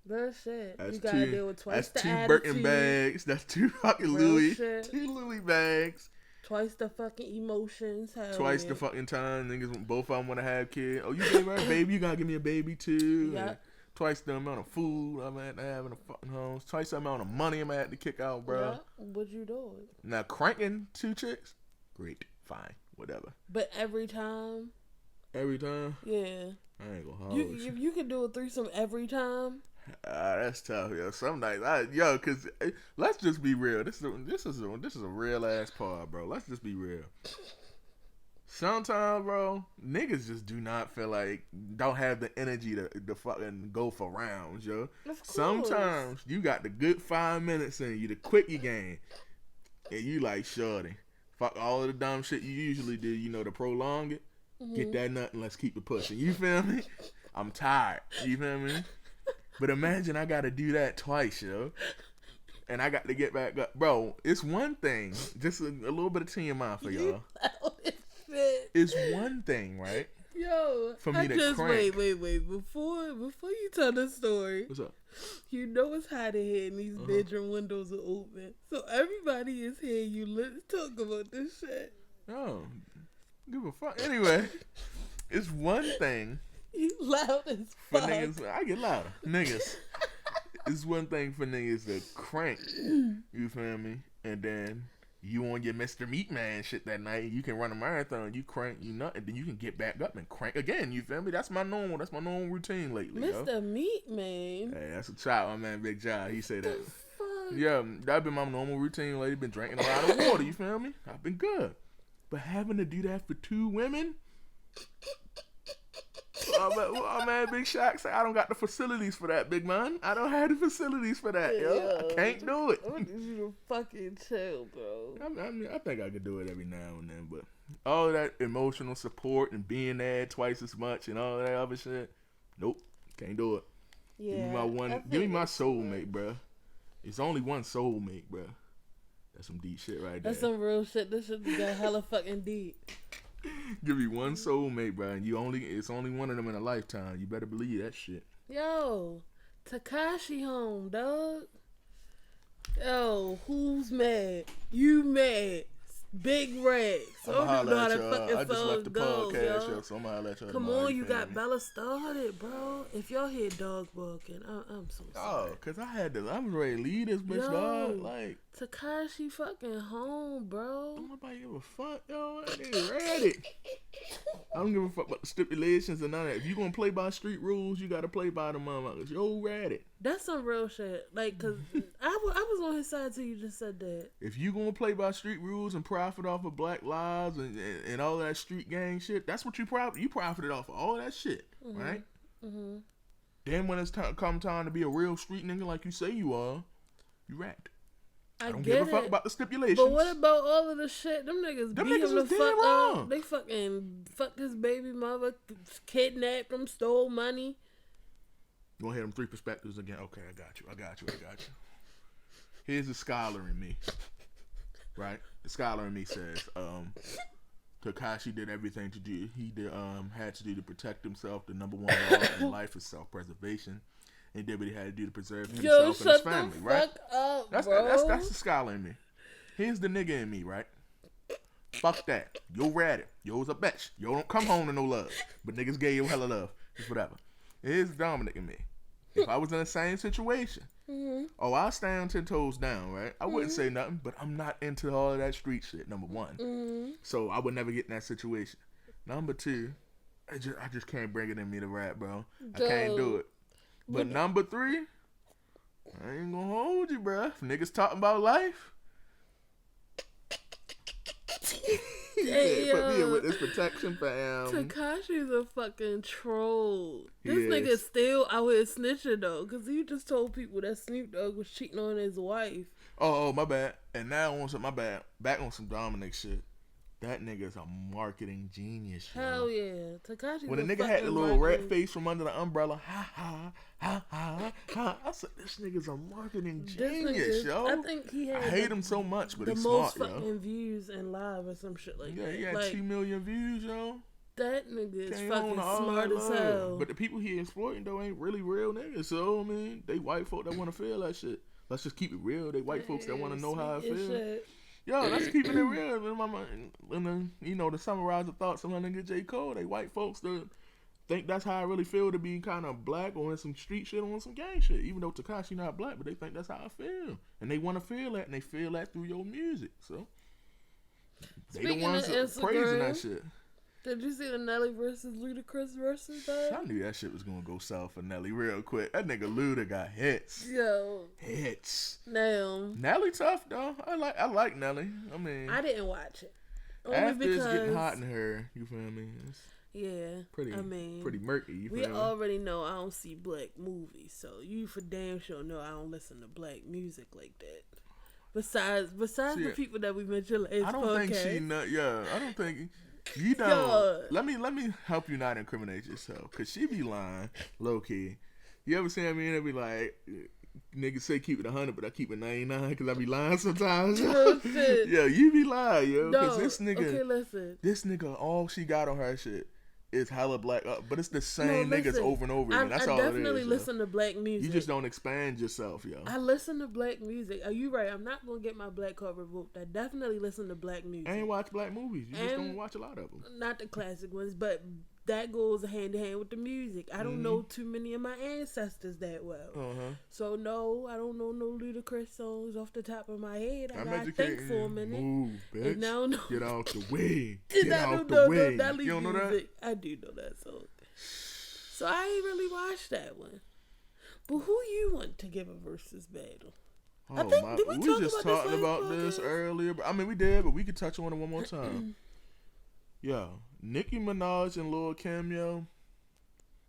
[SPEAKER 2] Real shit.
[SPEAKER 1] That's
[SPEAKER 2] you gotta deal with twice the attitude.
[SPEAKER 1] That's 2 Birkin bags. That's 2 fucking Louis.
[SPEAKER 2] Shit.
[SPEAKER 1] 2 Louis bags.
[SPEAKER 2] Twice the fucking emotions.
[SPEAKER 1] Twice the fucking time. Niggas, both of them want to have kids. Oh, you gave her a baby? You gotta give me a baby too.
[SPEAKER 2] Yep.
[SPEAKER 1] Twice the amount of food I'm at to have in the fucking homes. Twice the amount of money I'm at to kick out, bro.
[SPEAKER 2] Yep. What you doing?
[SPEAKER 1] Now cranking 2 chicks? Great. Fine. Whatever.
[SPEAKER 2] But every time?
[SPEAKER 1] Every time?
[SPEAKER 2] Yeah.
[SPEAKER 1] I ain't gonna hold
[SPEAKER 2] If you can do a threesome every time?
[SPEAKER 1] That's tough, yo. Some nights, cause let's just be real. This is a real ass part, bro. Let's just be real. Sometimes, bro, niggas just do not feel like, don't have the energy to fucking go for rounds, yo. Sometimes you got the good 5 minutes in you, the quickie game, and you like, shorty, fuck all of the dumb shit you usually do, to prolong it. Get that nut and let's keep it pushing. You feel me? I'm tired. You feel me? But imagine I gotta do that twice, yo. And I got to get back up. Bro, it's one thing. Just a little bit of TMI for y'all. It's one thing, right?
[SPEAKER 2] Yo,
[SPEAKER 1] for me to crank.
[SPEAKER 2] Wait. Before you tell the story.
[SPEAKER 1] What's up?
[SPEAKER 2] You know it's hot in here and these bedroom windows are open. So everybody is here. Let's talk about this shit.
[SPEAKER 1] Oh, give a fuck. Anyway, it's one thing.
[SPEAKER 2] You loud as
[SPEAKER 1] for
[SPEAKER 2] fuck.
[SPEAKER 1] Niggas, I get louder. Niggas. It's one thing for niggas to crank. You feel me? And then you on your Mr. Meat Man shit that night. You can run a marathon. You crank, you nut, and then you can get back up and crank again. You feel me? That's my normal routine lately.
[SPEAKER 2] Mr. Meat Man.
[SPEAKER 1] Hey, that's a child, my man, Big Job. He say that.
[SPEAKER 2] Fuck?
[SPEAKER 1] Yeah, that's been my normal routine lately. Been drinking a lot of water. You feel me? I've been good. But having to do that for 2 women. Oh man, Big Shaq say I don't got the facilities for that, big man. I don't have the facilities for that, yo. I can't do it.
[SPEAKER 2] I need you to fucking chill, bro.
[SPEAKER 1] I think I could do it every now and then, but all that emotional support and being there twice as much and all that other shit, nope, can't do it.
[SPEAKER 2] Yeah,
[SPEAKER 1] give me my soulmate, bro. It's only one soulmate, bro. That's some deep shit right there.
[SPEAKER 2] That's some real shit. This shit got hella fucking deep.
[SPEAKER 1] Give me one soulmate, bro. And it's only one of them in a lifetime. You better believe that shit.
[SPEAKER 2] Yo, Tekashi home, dog. Yo, who's mad? You mad? Big Rex. I don't know how that fucking
[SPEAKER 1] I just left the podcast,
[SPEAKER 2] yo.
[SPEAKER 1] so I'm gonna let y'all.
[SPEAKER 2] Come on, you got Bella started, bro. If y'all hear dog barking, I'm so sorry.
[SPEAKER 1] Oh, cause I'm ready to leave this bitch, dog. Like
[SPEAKER 2] Tekashi fucking home, bro.
[SPEAKER 1] Don't nobody give a fuck, yo. I ain't ready. I don't give a fuck about the stipulations and none of that. If you gonna play by street rules, you gotta play by the motherfuckers. Yo, ready.
[SPEAKER 2] That's some real shit. Like, cause I was on his side till you just said that.
[SPEAKER 1] If you gonna play by street rules and profit off of Black Lives and all that street gang shit, that's what you profited off of all that shit, right? Mm-hmm. Then when it's come time to be a real street nigga like you say you are, you rapped. I don't give a fuck about the stipulations.
[SPEAKER 2] But what about all of the shit? Them niggas beat him the fuck up. They fucking fucked his baby mother, kidnapped him, stole money.
[SPEAKER 1] You want to hear them 3 perspectives again? Okay, I got you. Here's the scholar in me. Right? The scholar in me says, Tekashi did everything had to do to protect himself. The number one law in life is self-preservation. And did what he had to do to preserve himself and his family, right?
[SPEAKER 2] Up,
[SPEAKER 1] that's the scholar in me. Here's the nigga in me, right? Fuck that. Yo ratted. Yo's a bitch. Yo don't come home to no love. But niggas gave you hella love. It's whatever. Here's Dominic in me. If I was in the same situation, I stand 10 toes down, right? I wouldn't say nothing, but I'm not into all of that street shit, number one. So I would never get in that situation. Number 2, I just can't bring it in me to rap, bro. I can't do it. But number 3, I ain't gonna hold you, bro. If niggas talking about life,
[SPEAKER 2] hey,
[SPEAKER 1] put me in with this protection, fam.
[SPEAKER 2] Tekashi's a fucking troll. This nigga still out here snitching though, cause he just told people that Snoop Dogg was cheating on his wife.
[SPEAKER 1] Oh, my bad. And now back on some Dominic shit. That nigga's a marketing genius.
[SPEAKER 2] Hell yeah, Tekashi.
[SPEAKER 1] When the nigga had the little rat face from under the umbrella, ha. I said, this nigga's a marketing genius, yo.
[SPEAKER 2] I think I
[SPEAKER 1] hate him so much, but he's
[SPEAKER 2] smart,
[SPEAKER 1] smart, yo.
[SPEAKER 2] The most fucking views in live or some shit like that.
[SPEAKER 1] Yeah, he had 2 million views, yo.
[SPEAKER 2] That nigga is fucking smart as hell.
[SPEAKER 1] But the people he exploiting though ain't really real niggas. So I mean, they white folk that want to feel that shit. Let's just keep it real. They white folks that want to know how I feel. Shit. Yo, that's keeping it real. To summarize the thoughts of my nigga J. Cole, they white folks that think that's how I really feel to be kind of black or in some street shit or on some gang shit. Even though Tekashi not black, but they think that's how I feel. And they want to feel that, and they feel that through your music. So, they the ones that praising that shit.
[SPEAKER 2] Did you see the Nelly versus Ludacris versus that?
[SPEAKER 1] I knew that shit was gonna go south for Nelly real quick. That nigga Luda got hits.
[SPEAKER 2] Yo.
[SPEAKER 1] Hits.
[SPEAKER 2] Damn.
[SPEAKER 1] Nelly tough though. I like Nelly. I mean,
[SPEAKER 2] I didn't watch it. Only
[SPEAKER 1] after
[SPEAKER 2] because
[SPEAKER 1] it's getting hot in her, you feel me? It's pretty murky. You feel me?
[SPEAKER 2] We already know I don't see black movies, so you for damn sure know I don't listen to black music like that. Besides the people that we mentioned last podcast.
[SPEAKER 1] I don't think she not. Yeah, I don't think. You know, let me help you not incriminate yourself, cause she be lying, low key. You ever seen me and it be like, niggas say keep it 100, but I keep it 99, cause I be lying sometimes.
[SPEAKER 2] Oh, shit.
[SPEAKER 1] Yeah, you be lying, yo.
[SPEAKER 2] No,
[SPEAKER 1] cause this nigga,
[SPEAKER 2] okay, listen.
[SPEAKER 1] This nigga, all she got on her shit is hella black, but it's the same niggas over and over again. That's all it is. I
[SPEAKER 2] definitely listen to black music.
[SPEAKER 1] You just don't expand yourself, yo.
[SPEAKER 2] I listen to black music. Are you right? I'm not gonna get my black card revoked. I definitely listen to black music.
[SPEAKER 1] I ain't watch black movies. You just don't watch a lot of them.
[SPEAKER 2] Not the classic ones, but that goes hand in hand with the music. I don't know too many of my ancestors that well. So no, I don't know no Ludacris songs off the top of my head. I gotta think for a minute.
[SPEAKER 1] Move, bitch.
[SPEAKER 2] And now, no.
[SPEAKER 1] Get out the way. Get out the way. You don't know that?
[SPEAKER 2] I do know that song. So I ain't really watched that one. But who you want to give a versus battle?
[SPEAKER 1] Oh, I think did we just talked about this earlier. I mean, we did, but we could touch on it one more time. Yeah, Nicki Minaj and Lil Kim, yo.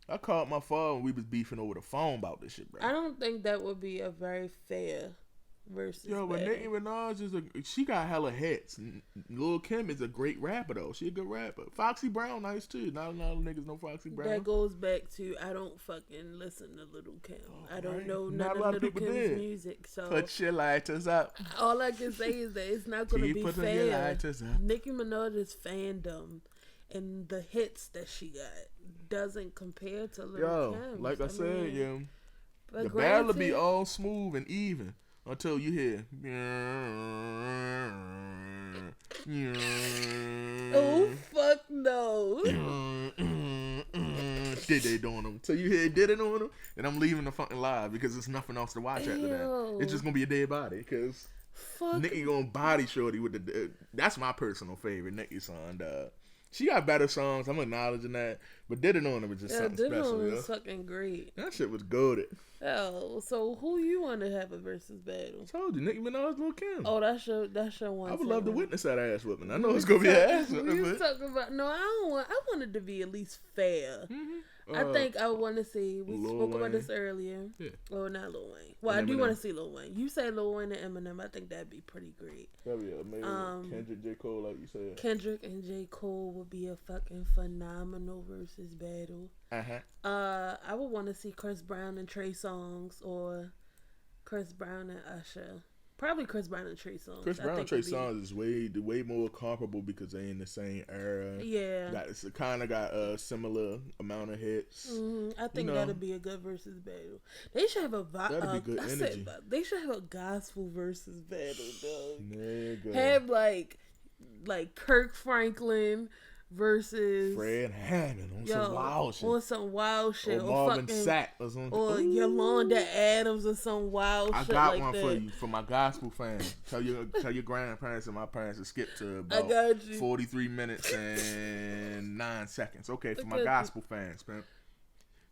[SPEAKER 1] I called my phone when we was beefing over the phone about this shit, bro.
[SPEAKER 2] I don't think that would be a very fair versus.
[SPEAKER 1] Yo, but Nicki Minaj she got hella hits. Lil Kim is a great rapper though. She a good rapper. Foxy Brown nice too. Not a lot of niggas know Foxy Brown.
[SPEAKER 2] That goes back to I don't fucking listen to Lil Kim. I don't know
[SPEAKER 1] none
[SPEAKER 2] of Lil Kim's music. So
[SPEAKER 1] put your lighters up.
[SPEAKER 2] All I can say is that it's not gonna be fair. Nicki Minaj's fandom and the hits that she got doesn't compare to Lil Kim.
[SPEAKER 1] Like I said, yo, the battle will be all smooth and even. Until you hear,
[SPEAKER 2] oh fuck no,
[SPEAKER 1] did it on them? Till you hear did it on them, and I'm leaving the fucking live because there's nothing else to watch after that. It's just gonna be a dead body because Nicki gonna body shorty with the. That's my personal favorite Nicki song, dog. She got better songs. I'm acknowledging that. But Did It On It was just something special.
[SPEAKER 2] Did It On It was fucking great.
[SPEAKER 1] That shit was goated.
[SPEAKER 2] Oh, so who you want to have a versus battle?
[SPEAKER 1] I told you, Nicki Minaj, Lil Kim.
[SPEAKER 2] Oh, that's your one.
[SPEAKER 1] I would love to witness that ass whipping. I know it's going to be an ass whipping.
[SPEAKER 2] You talking about, no, I want it to be at least fair. I think I want to see, we spoke about this earlier. Yeah. Oh, not Lil Wayne. Well, I do want to see Lil Wayne. You say Lil Wayne and Eminem, I think that'd be pretty great.
[SPEAKER 1] That'd be amazing. Kendrick, J. Cole, like you said.
[SPEAKER 2] Kendrick and J. Cole would be a fucking phenomenal versus battle. I would want to see Chris Brown and Trey Songz or Chris Brown and Usher. Probably Chris Brown and Trey Songz.
[SPEAKER 1] Chris Brown and Trey Songz is way more comparable because they in the same era.
[SPEAKER 2] Yeah,
[SPEAKER 1] it's kind of got a similar amount of hits.
[SPEAKER 2] I think that'd be a good versus battle. They should have
[SPEAKER 1] that'd be good energy.
[SPEAKER 2] They should have a gospel versus battle, dog.
[SPEAKER 1] Nigga.
[SPEAKER 2] Have like Kirk Franklin versus
[SPEAKER 1] Fred Hammond on some wild shit.
[SPEAKER 2] On some wild shit.
[SPEAKER 1] Or Marvin Sapp or something.
[SPEAKER 2] Or Yolanda Adams or some wild shit. I got one
[SPEAKER 1] for you, for my gospel fans. Tell your grandparents and my parents to skip to about 43 minutes and 9 seconds. Okay, for my gospel fans, pimp.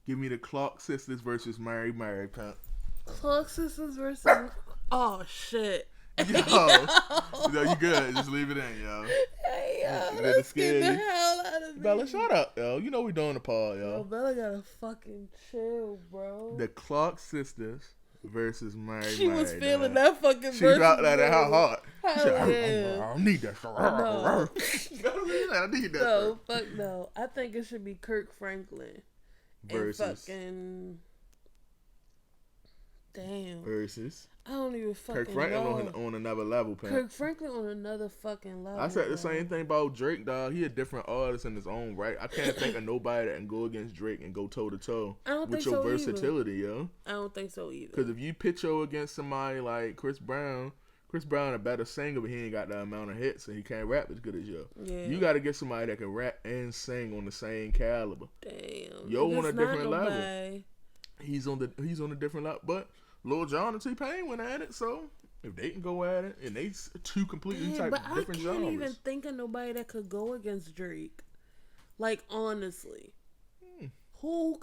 [SPEAKER 1] Give me the Clark Sisters versus Mary, pimp.
[SPEAKER 2] Clark Sisters versus... Oh, shit.
[SPEAKER 1] Yo, you good. Just leave it in, yo.
[SPEAKER 2] Hey, yo, let's get the hell out of me.
[SPEAKER 1] Bella, shut up, yo. You know we doing the pod, yo.
[SPEAKER 2] Yo, Bella gotta fucking chill, bro.
[SPEAKER 1] The Clark Sisters versus Mary.
[SPEAKER 2] She was feeling that fucking
[SPEAKER 1] She dropped that at her heart.
[SPEAKER 2] She said,
[SPEAKER 1] I need that.
[SPEAKER 2] No.
[SPEAKER 1] I need that.
[SPEAKER 2] No, fuck no. I think it should be Kirk Franklin.
[SPEAKER 1] Versus.
[SPEAKER 2] And fucking... Damn.
[SPEAKER 1] Versus.
[SPEAKER 2] I don't even fucking
[SPEAKER 1] Kirk Franklin
[SPEAKER 2] know.
[SPEAKER 1] on another level, pimp.
[SPEAKER 2] Kirk Franklin on another fucking level.
[SPEAKER 1] I said the same thing about Drake, dog. He a different artist in his own right. I can't think of nobody that can go against Drake and go toe to toe with your versatility, yo.
[SPEAKER 2] I don't think so either.
[SPEAKER 1] Because if you pitch her against somebody like Chris Brown a better singer, but he ain't got that amount of hits and he can't rap as good as you. Yeah. You got to get somebody that can rap and sing on the same caliber.
[SPEAKER 2] Damn.
[SPEAKER 1] Yo on a different level. He's on a different level, but Lil Jon and T-Pain went at it, so if they can go at it, and they two completely different genres.
[SPEAKER 2] I can't even think of nobody that could go against Drake. Like, honestly. Who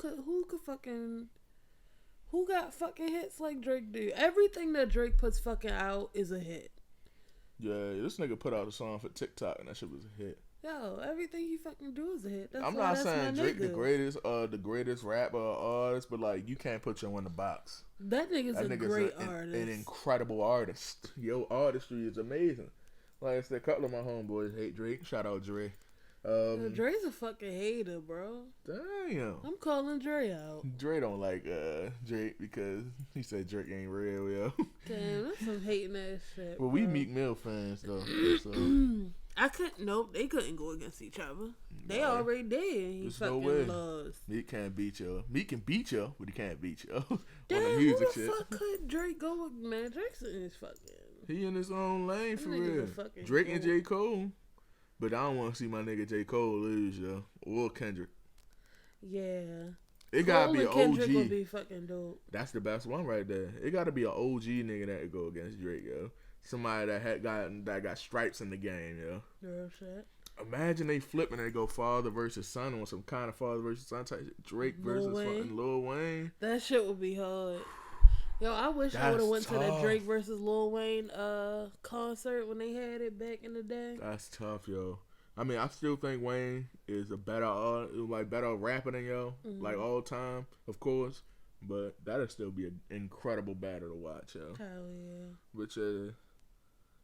[SPEAKER 2] got fucking hits like Drake do? Everything that Drake puts fucking out is a hit.
[SPEAKER 1] Yeah, this nigga put out a song for TikTok and that shit was a hit.
[SPEAKER 2] Yo, everything he fucking do is a hit.
[SPEAKER 1] I'm not saying Drake the greatest rapper or artist, but like you can't put you in the box.
[SPEAKER 2] That nigga's a great artist.
[SPEAKER 1] An incredible artist. Yo, artistry is amazing. Like I said, a couple of my homeboys hate Drake. Shout out Dre.
[SPEAKER 2] Dre's a fucking hater, bro.
[SPEAKER 1] Damn.
[SPEAKER 2] I'm calling Dre out.
[SPEAKER 1] Dre don't like Drake because he said Drake ain't real, yo.
[SPEAKER 2] Damn, that's some hating ass shit.
[SPEAKER 1] Well, we Meek Mill fans though. So.
[SPEAKER 2] They couldn't go against each other. They already did. He fucking lost.
[SPEAKER 1] Meek can't beat you. Meek can beat you, but he can't beat you.
[SPEAKER 2] Damn, on the music who the fuck could Drake go with, man? Drake's in his fucking...
[SPEAKER 1] He in his own lane for real. Drake and J. Cole. But I don't want to see my nigga J. Cole lose, yo. Or Kendrick.
[SPEAKER 2] Yeah.
[SPEAKER 1] It gotta be an OG.
[SPEAKER 2] Kendrick will be fucking dope.
[SPEAKER 1] That's the best one right there. It gotta be an OG nigga that could go against Drake, yo. Somebody that got stripes in the game, yo.
[SPEAKER 2] Real shit.
[SPEAKER 1] Imagine they flipping and they go father versus son on some kind of father versus son type shit. Drake versus fucking Lil Wayne.
[SPEAKER 2] That shit would be hard. Yo, I wish I would have went to that Drake versus Lil Wayne concert when they had it back in the day.
[SPEAKER 1] That's tough, yo. I mean, I still think Wayne is a better rapper than yo, like all time, of course. But that'll still be an incredible battle to watch, yo.
[SPEAKER 2] Hell yeah.
[SPEAKER 1] Which the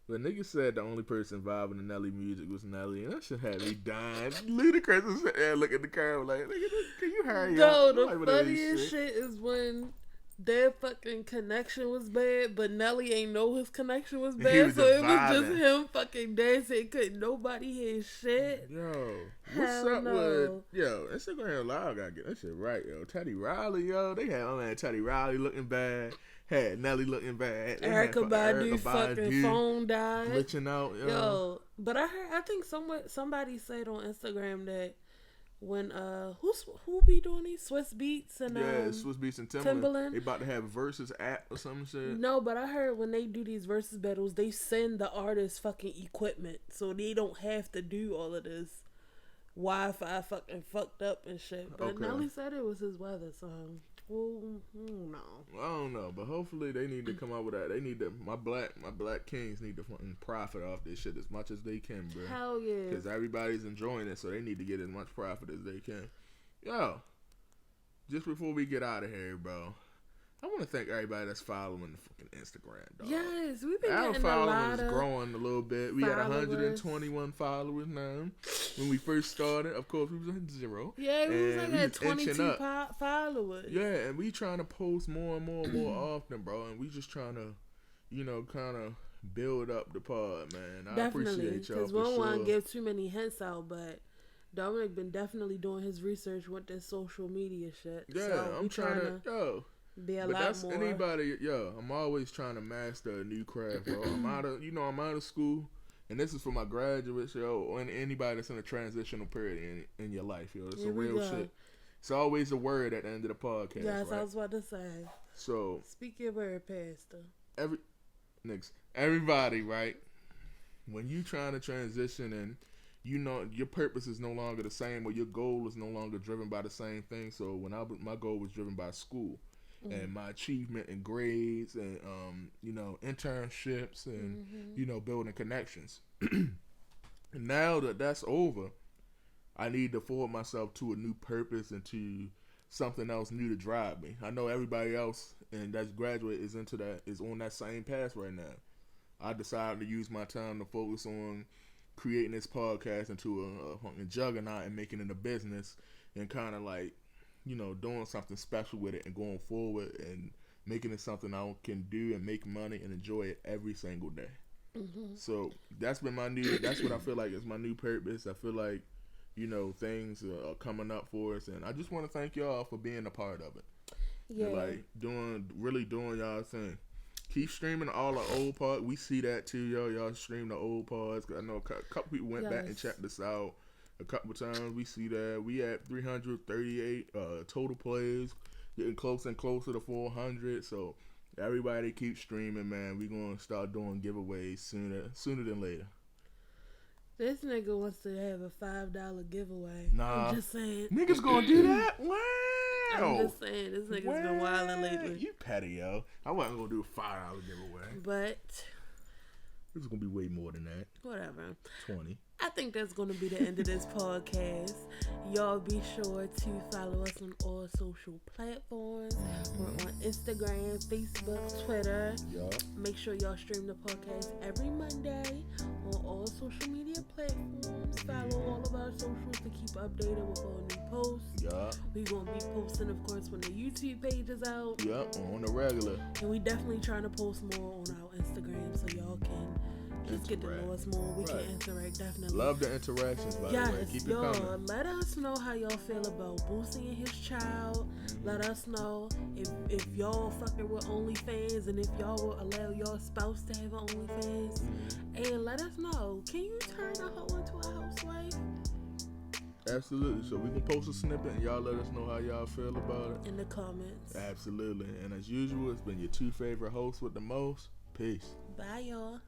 [SPEAKER 1] nigga said the only person vibing to Nelly music was Nelly, and that shit had me dying. Ludacris was sitting there looking at the camera like, nigga, can you hurry up?
[SPEAKER 2] No, the funniest shit is when their fucking connection was bad, but Nelly ain't know his connection was bad, so it was just him fucking dancing. Couldn't nobody hear shit.
[SPEAKER 1] Yo, what's up with Instagram Live? Gotta get that shit right, yo. Teddy Riley, yo, they had my man Teddy Riley looking bad, had Nelly looking bad.
[SPEAKER 2] Erykah Badu fucking phone died,
[SPEAKER 1] glitching out,
[SPEAKER 2] yo. But I think somebody said on Instagram that. When who be doing these Swiss Beats and
[SPEAKER 1] Swiss Beats and Timbaland. They about to have versus app or some shit.
[SPEAKER 2] No, but I heard when they do these versus battles, they send the artists fucking equipment, so they don't have to do all of this Wi-Fi fucking fucked up and shit. But Nelly said it was his weather, so no.
[SPEAKER 1] I don't know, but hopefully they need to come out with that. They need to my black kings need to fucking profit off this shit as much as they can, bro.
[SPEAKER 2] Hell yeah.
[SPEAKER 1] Because everybody's enjoying it, so they need to get as much profit as they can. Yo, just before we get out of here, bro, I want to thank everybody that's following the fucking Instagram, dog.
[SPEAKER 2] Yes, we've been
[SPEAKER 1] our
[SPEAKER 2] getting a lot of
[SPEAKER 1] following is growing a little bit. We had 121 followers now. When we first started, of course, we was at 0.
[SPEAKER 2] Yeah, we was like at 22 followers.
[SPEAKER 1] Yeah, and we trying to post more and more often, bro. And we just trying to, kind of build up the pod, man. I appreciate y'all. Because we don't want to
[SPEAKER 2] give too many hints out, but Dominic been definitely doing his research with this social media shit.
[SPEAKER 1] Yeah,
[SPEAKER 2] so
[SPEAKER 1] I'm trying to,
[SPEAKER 2] be a lot more.
[SPEAKER 1] Anybody, I'm always trying to master a new craft, bro. I'm out of school, and this is for my graduates, yo, and anybody that's in a transitional period in your life, yo. It's a real shit. It's always a word at the end of the podcast.
[SPEAKER 2] Yes,
[SPEAKER 1] right?
[SPEAKER 2] I was about to say.
[SPEAKER 1] So
[SPEAKER 2] speak your word, Pastor.
[SPEAKER 1] Everybody, right? When you trying to transition and your purpose is no longer the same, or your goal is no longer driven by the same thing. So when my goal was driven by school. And my achievement and grades and internships and building connections. Now that that's over, I need to forward myself to a new purpose and to something else new to drive me. I know everybody else and that's graduate is on that same path right now. I decided to use my time to focus on creating this podcast into a fucking juggernaut and making it a business and kind of like doing something special with it and going forward and making it something I can do and make money and enjoy it every single day. So that's what I feel like is my new purpose. I feel like, things are coming up for us, and I just want to thank y'all for being a part of it. Yeah. And like doing y'all thing. Keep streaming all the old pods. We see that too, yo. Y'all stream the old pods. I know a couple people went back and checked this out. A couple times we see that we at 338 total plays, getting closer and closer to 400. So everybody keep streaming, man. We gonna start doing giveaways sooner than later.
[SPEAKER 2] This nigga wants to have a $5 giveaway.
[SPEAKER 1] Nah.
[SPEAKER 2] I'm just saying.
[SPEAKER 1] Niggas gonna do that? Wow.
[SPEAKER 2] I'm just saying, this nigga's been wilding lately.
[SPEAKER 1] You petty, yo. I wasn't gonna do a $5 giveaway.
[SPEAKER 2] But
[SPEAKER 1] it's gonna be way more than that.
[SPEAKER 2] Whatever.
[SPEAKER 1] 20.
[SPEAKER 2] I think that's going to be the end of this podcast. Y'all be sure to follow us on all social platforms. We're on Instagram, Facebook, Twitter.
[SPEAKER 1] Yup.
[SPEAKER 2] Make sure y'all stream the podcast every Monday on all social media platforms. Follow all of our socials to keep updated with all new posts.
[SPEAKER 1] Yup.
[SPEAKER 2] We're going to be posting, of course, when the YouTube page is out.
[SPEAKER 1] Yup, on the regular.
[SPEAKER 2] And we definitely trying to post more on our Instagram so y'all can just get to know us more. We can interact, definitely.
[SPEAKER 1] Love the interactions, by the way. Keep it coming.
[SPEAKER 2] Let us know how y'all feel about Boosie and his child. Let us know if y'all fucking with OnlyFans and if y'all will allow your spouse to have an OnlyFans. And let us know, can you turn a hoe into a housewife?
[SPEAKER 1] Absolutely. So we can post a snippet and y'all let us know how y'all feel about it.
[SPEAKER 2] In the comments.
[SPEAKER 1] Absolutely. And as usual, it's been your two favorite hosts with the most. Peace.
[SPEAKER 2] Bye, y'all.